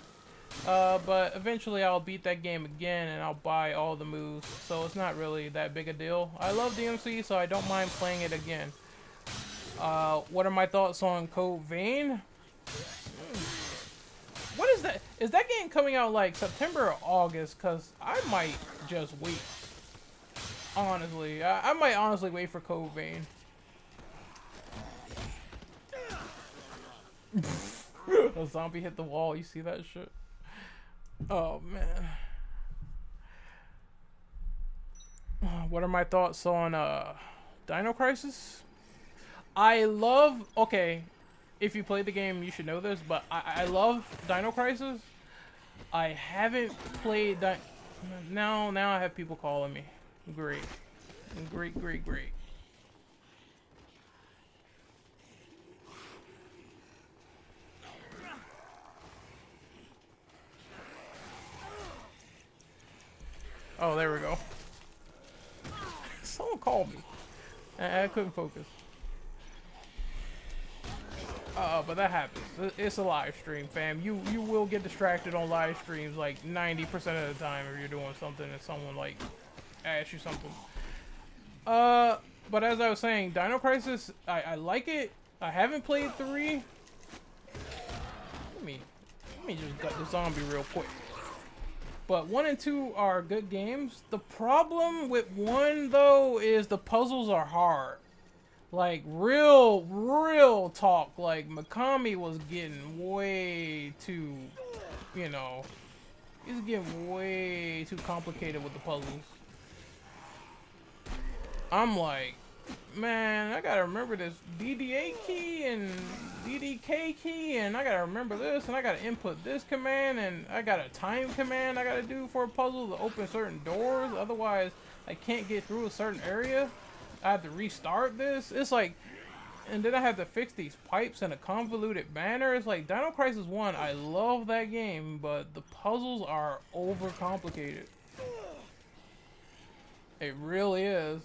But eventually I'll beat that game again and I'll buy all the moves, so it's not really that big a deal. I love DMC, so I don't mind playing it again. What are my thoughts on Code Vein? What is that? Is that game coming out like September or August? Because I might just wait. Honestly, I might honestly wait for Code Vein. A zombie hit the wall, you see that shit? Oh man. What are my thoughts on Dino Crisis? I love, okay, if you played the game you should know this, but I love Dino Crisis. I haven't played now I have people calling me. Great. Great. Oh, there we go. Someone called me. I couldn't focus. But that happens. It's a live stream, fam. You will get distracted on live streams like 90% of the time if you're doing something and someone like asks you something. But as I was saying, Dino Crisis, I like it. I haven't played 3. Let me just gut the zombie real quick. But 1 and 2 are good games. The problem with 1 though is the puzzles are hard. Like real talk. Like Mikami was getting way too, you know, he's getting way too complicated with the puzzles. I'm like, man, I gotta remember this DDA key and DDK key, and I gotta remember this, and I gotta input this command, and I got a time command I gotta do for a puzzle to open certain doors, otherwise I can't get through a certain area. I have to restart this. It's like, and then I have to fix these pipes in a convoluted manner. It's like Dino Crisis 1, I love that game, but the puzzles are overcomplicated. It really is.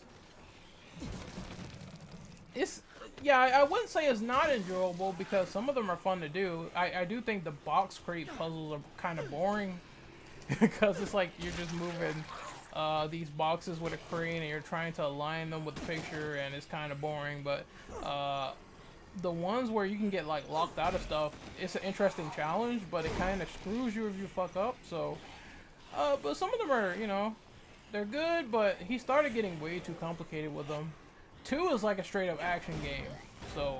It's, yeah, I wouldn't say it's not enjoyable because some of them are fun to do. I do think the box crate puzzles are kind of boring because it's like you're just moving these boxes with a crane and you're trying to align them with the picture, and it's kind of boring. But the ones where you can get like locked out of stuff, it's an interesting challenge, but it kind of screws you if you fuck up. So, but some of them are, you know, they're good, but he started getting way too complicated with them. 2 is like a straight up action game, so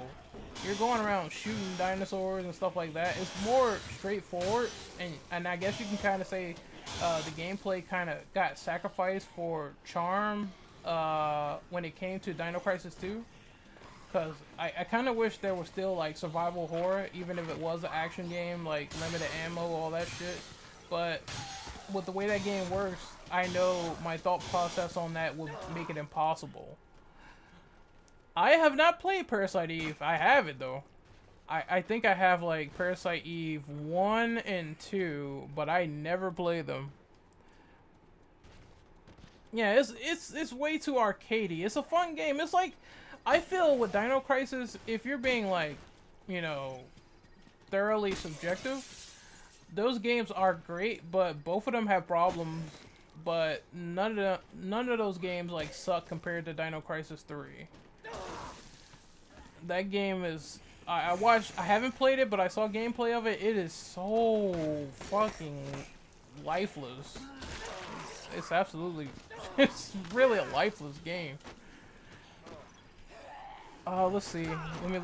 you're going around shooting dinosaurs and stuff like that. It's more straightforward, and I guess you can kind of say the gameplay kind of got sacrificed for charm when it came to Dino Crisis 2. Because I kind of wish there was still like survival horror, even if it was an action game, like limited ammo, all that shit. But with the way that game works, I know my thought process on that would make it impossible. I have not played Parasite Eve. I have it though. I think I have like Parasite Eve 1 and 2, but I never played them. Yeah, it's way too arcadey. It's a fun game. It's like, I feel with Dino Crisis, if you're being like, you know, thoroughly subjective, those games are great, but both of them have problems. But none of those games like suck compared to Dino Crisis 3. That game is, I haven't played it, but I saw gameplay of it. It is so fucking lifeless. It's absolutely, it's really a lifeless game. Let's see. Let me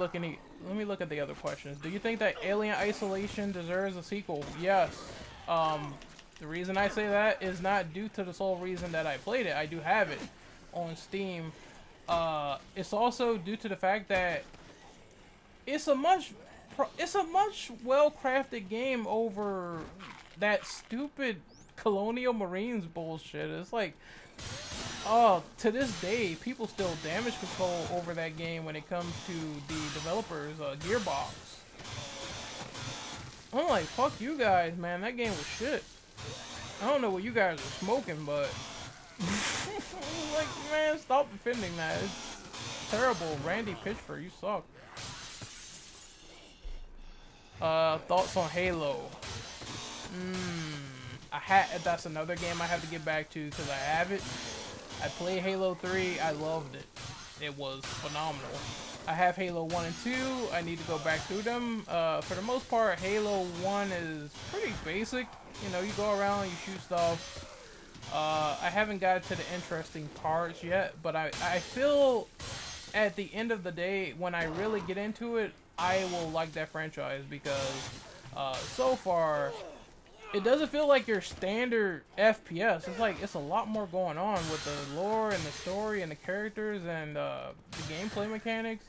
look at the other questions. Do you think that Alien Isolation deserves a sequel? Yes. The reason I say that is not due to the sole reason that I played it. I do have it on Steam. It's also due to the fact that it's a much well-crafted game over that stupid Colonial Marines bullshit. It's like, to this day, people still damage control over that game when it comes to the developers, Gearbox. I'm like, fuck you guys, man. That game was shit. I don't know what you guys are smoking, but like, man, stop defending that. It's terrible. Randy Pitchford, you suck. Thoughts on Halo? That's another game I have to get back to because I have it. I played Halo 3. I loved it. It was phenomenal. I have Halo 1 and 2. I need to go back through them. For the most part, Halo 1 is pretty basic. You know, you go around, you shoot stuff. I haven't got to the interesting parts yet, but I feel at the end of the day, when I really get into it, I will like that franchise because so far, it doesn't feel like your standard FPS. It's like, it's a lot more going on with the lore and the story and the characters and the gameplay mechanics.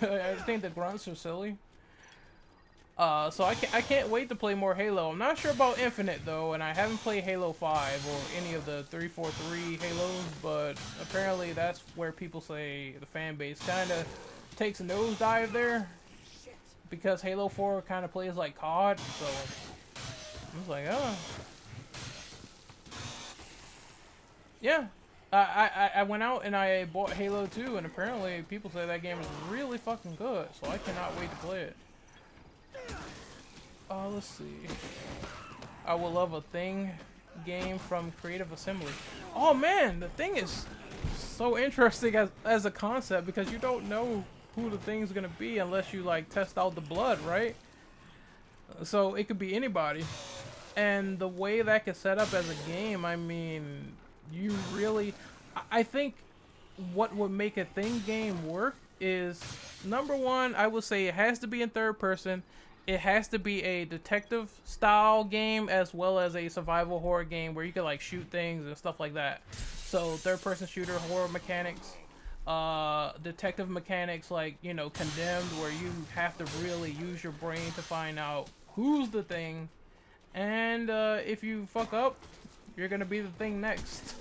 I think the grunts are silly. So I can't wait to play more Halo. I'm not sure about Infinite though, and I haven't played Halo 5 or any of the 343 Halos, but apparently that's where people say the fan base kind of takes a nosedive there because Halo 4 kind of plays like COD, so I was like, oh. Yeah. I went out and I bought Halo 2, and apparently people say that game is really fucking good, so I cannot wait to play it. Let's see. I would love a Thing game from Creative Assembly. Oh man, the Thing is so interesting as a concept because you don't know who the Thing's gonna be unless you like test out the blood, right? So it could be anybody. And the way that could set up as a game, I mean, you really, I think what would make a Thing game work is, number one, I would say it has to be in third person, it has to be a detective style game as well as a survival horror game where you can like shoot things and stuff like that. So third person shooter horror mechanics, detective mechanics like, you know, Condemned, where you have to really use your brain to find out who's the thing, and if you fuck up, you're gonna be the thing next.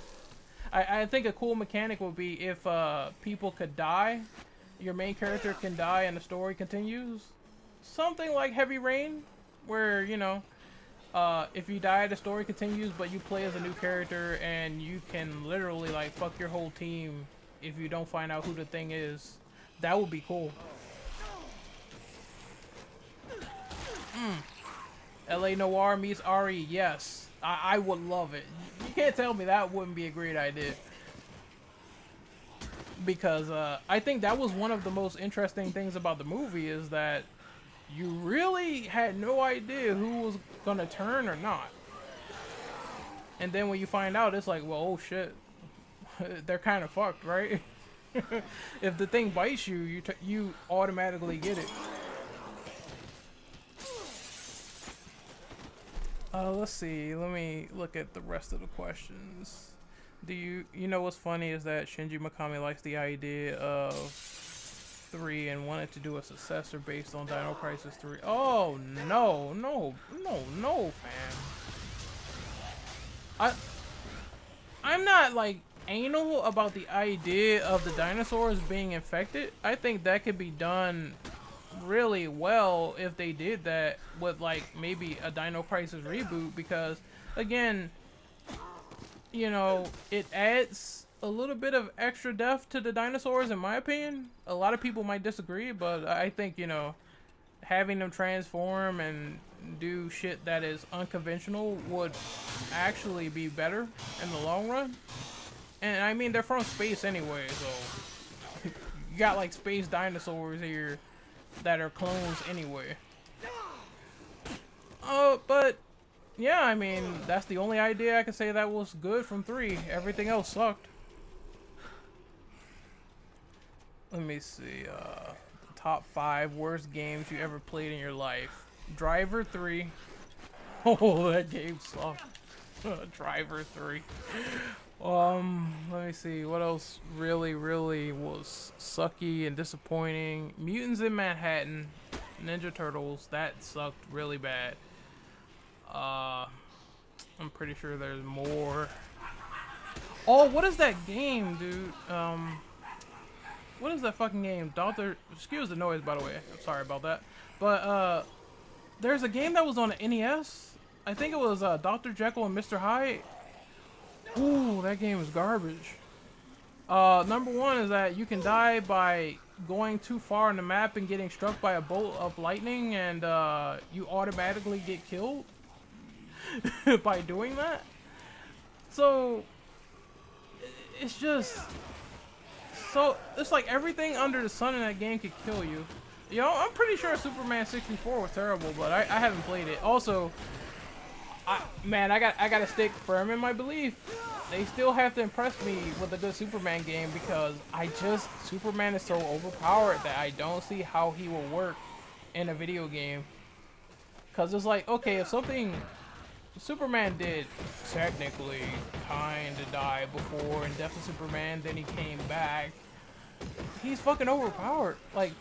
I think a cool mechanic would be if people could die, your main character can die and the story continues. Something like Heavy Rain, where, you know, if you die, the story continues, but you play as a new character and you can literally like fuck your whole team if you don't find out who the thing is. That would be cool. LA Noire meets RE, yes. I would love it. You can't tell me that wouldn't be a great idea. Because I think that was one of the most interesting things about the movie, is that you really had no idea who was gonna turn or not. And then when you find out, it's like, well, oh shit. They're kind of fucked, right? If the thing bites you, you automatically get it. Let's see. Let me look at the rest of the questions. Do you know what's funny is that Shinji Mikami likes the idea of 3 and wanted to do a successor based on Dino Crisis 3. Oh no, fam. I'm not like anal about the idea of the dinosaurs being infected. I think that could be done really well if they did that with like maybe a Dino Crisis reboot, because again, you know, it adds a little bit of extra depth to the dinosaurs in my opinion. A lot of people might disagree, but I think, you know, having them transform and do shit that is unconventional would actually be better in the long run. And I mean, they're from space anyway, so you got like space dinosaurs here that are clones anyway. But yeah, I mean, that's the only idea I can say that was good from 3. Everything else sucked. Let me see, top 5 worst games you ever played in your life. Driver 3. Oh, that game sucked. Driver 3. Let me see, what else really was sucky and disappointing. Mutants in Manhattan, Ninja Turtles, that sucked really bad. I'm pretty sure there's more. Oh, what is that game, dude? What is that fucking game? Excuse the noise, by the way. I'm sorry about that. But, there's a game that was on the NES. I think it was, Dr. Jekyll and Mr. Hyde. Ooh, that game is garbage. Number 1 is that you can die by going too far on the map and getting struck by a bolt of lightning, and you automatically get killed by doing that. So it's just it's like everything under the sun in that game could kill you. You know, I'm pretty sure Superman 64 was terrible, but I haven't played it. Also, I gotta stick firm in my belief. They still have to impress me with a good Superman game, because Superman is so overpowered that I don't see how he will work in a video game. Cause it's like, okay, if something Superman did technically kinda die before in Death of Superman, then he came back. He's fucking overpowered. Like,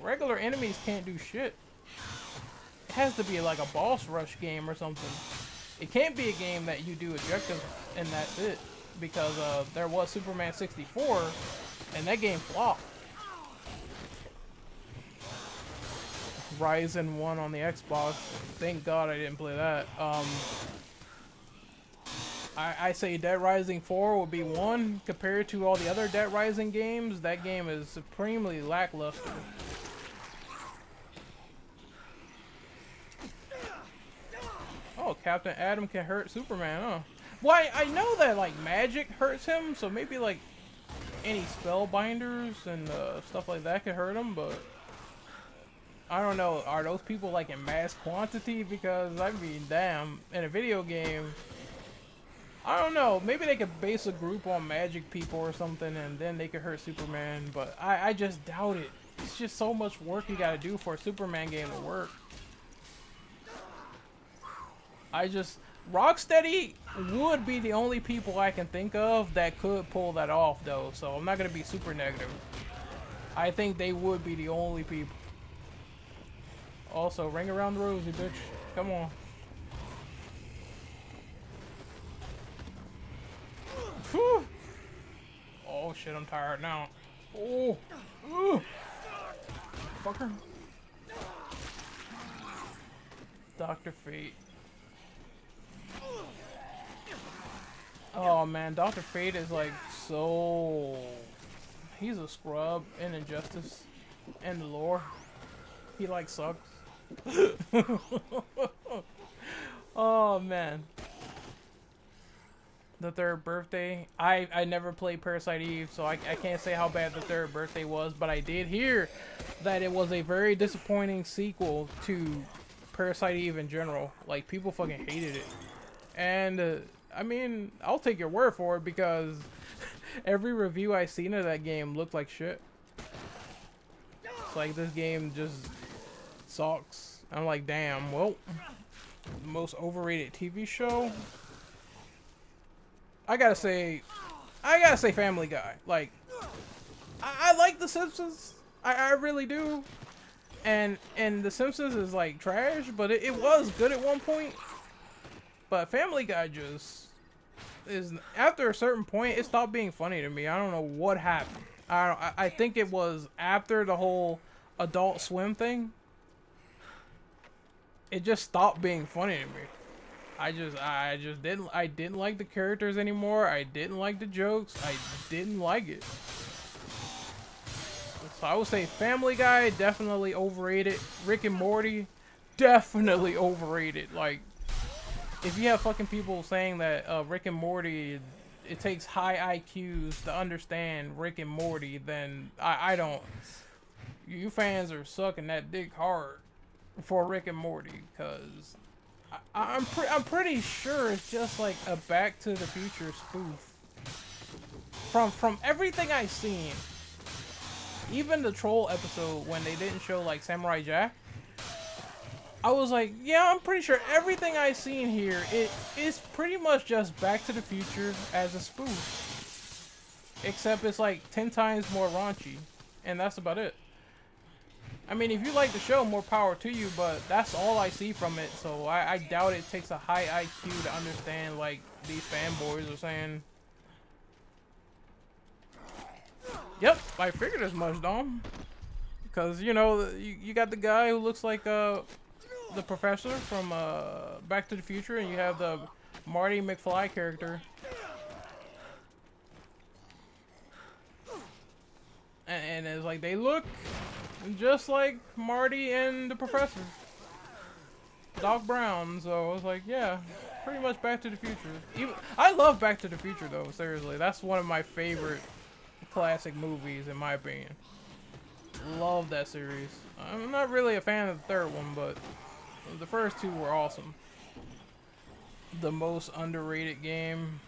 regular enemies can't do shit. It has to be like a boss rush game or something. It can't be a game that you do objectives and that's it, because there was Superman 64 and that game flopped. Ryzen 1 on the Xbox. Thank God I didn't play that. I say Dead Rising 4 would be 1 compared to all the other Dead Rising games. That game is supremely lackluster. Oh, Captain Atom can hurt Superman, huh? Well, I know that like magic hurts him, so maybe like any spellbinders and stuff like that could hurt him, but I don't know. Are those people like in mass quantity? Because I mean, damn, in a video game, I don't know. Maybe they could base a group on magic people or something, and then they could hurt Superman. But I just doubt it. It's just so much work you gotta do for a Superman game to work. Rocksteady would be the only people I can think of that could pull that off, though. So I'm not gonna be super negative. I think they would be the only people. Also, ring around the rosy, bitch. Come on. Whew. Oh shit, I'm tired now. Oh. Ooh. Fucker. Dr. Fate. Oh man, Dr. Fate is like so... He's a scrub in Injustice and the lore. He like sucks. Oh man. The third birthday. I never played Parasite Eve, so I can't say how bad the third birthday was, but I did hear that it was a very disappointing sequel to Parasite Eve in general. Like, people fucking hated it. And, I mean, I'll take your word for it because every review I seen of that game looked like shit. It's like, this game just sucks. I'm like, damn, well, the most overrated TV show? I gotta say Family Guy. Like, I like The Simpsons. I really do. And The Simpsons is like trash, but it was good at one point. But Family Guy just is, after a certain point, it stopped being funny to me. I don't know what happened. I think it was after the whole Adult Swim thing. It just stopped being funny to me. I didn't like the characters anymore. I didn't like the jokes. I didn't like it. So I would say Family Guy, definitely overrated. Rick and Morty, definitely overrated. Like, if you have fucking people saying that Rick and Morty, it takes high IQs to understand Rick and Morty, then I don't. You fans are sucking that dick hard for Rick and Morty, because I'm pretty sure it's just like a Back to the Future spoof. From everything I've seen, even the troll episode when they didn't show like Samurai Jack, I was like, yeah, I'm pretty sure everything I've seen here, it is pretty much just Back to the Future as a spoof. Except it's like 10 times more raunchy, and that's about it. I mean, if you like the show, more power to you, but that's all I see from it, so I doubt it takes a high IQ to understand, like, these fanboys are saying. Yep, I figured as much, Dom. Because, you know, you got the guy who looks like, the professor from, Back to the Future, and you have the Marty McFly character. And it's like, they look just like Marty and the professor, Doc Brown. So I was like, yeah, pretty much Back to the Future. I love Back to the Future though, seriously. That's one of my favorite classic movies in my opinion. Love that series. I'm not really a fan of the third one, but the first two were awesome. The most underrated game.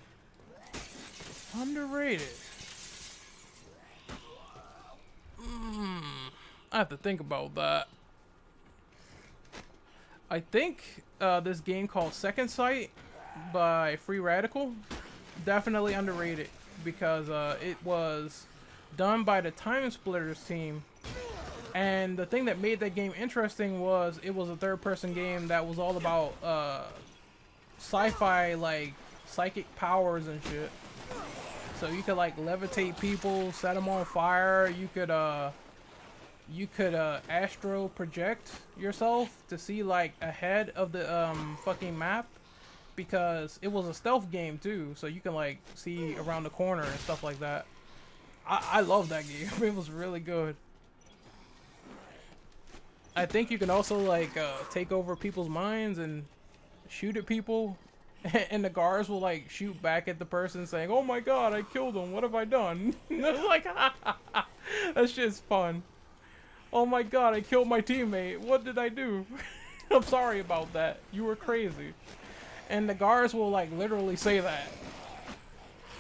Underrated. I have to think about that. I think this game called Second Sight by Free Radical, definitely underrated because it was done by the Time Splitters team. And the thing that made that game interesting was it was a third-person game that was all about sci-fi, like psychic powers and shit. So you could like levitate people, set them on fire. You could astral project yourself to see like ahead of the fucking map, because it was a stealth game too. So you can like see around the corner and stuff like that. I love that game. It was really good. I think you can also like take over people's minds and shoot at people. And the guards will like shoot back at the person saying, "Oh my god, I killed him. What have I done?" Like, that shit's fun. "Oh my god, I killed my teammate. What did I do? I'm sorry about that. You were crazy." And the guards will like literally say that.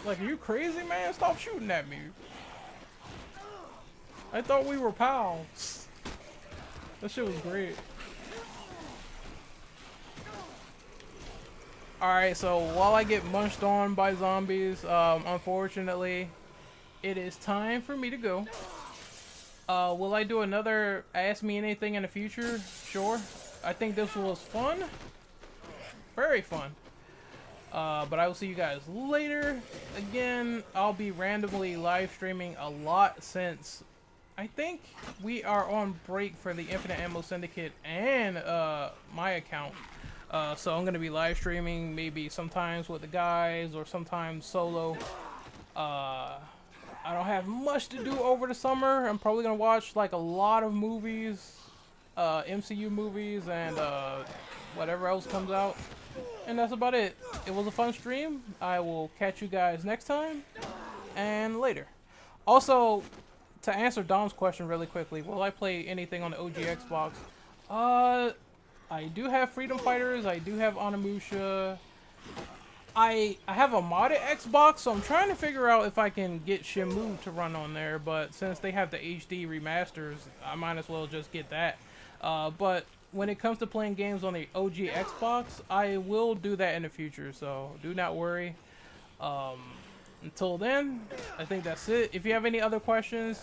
Like, "Are you crazy, man? Stop shooting at me. I thought we were pals." That shit was great. Alright, so while I get munched on by zombies, unfortunately, it is time for me to go. Will I do another Ask Me Anything in the future? Sure. I think this was fun. Very fun. But I will see you guys later. Again, I'll be randomly live streaming a lot since I think we are on break for the Infinite Ammo Syndicate and my account. So I'm gonna be live streaming maybe sometimes with the guys or sometimes solo. I don't have much to do over the summer. I'm probably gonna watch like a lot of movies, MCU movies, and whatever else comes out. And that's about it. It was a fun stream. I will catch you guys next time and later. Also, to answer Dom's question really quickly, will I play anything on the OG Xbox? I do have Freedom Fighters. I do have Onimusha. I have a modded Xbox, so I'm trying to figure out if I can get Shenmue to run on there. But since they have the HD remasters, I might as well just get that. But when it comes to playing games on the OG Xbox, I will do that in the future, so do not worry. Until then, I think that's it. If you have any other questions,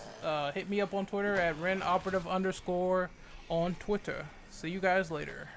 hit me up on Twitter at RenOperative_ on Twitter. See you guys later.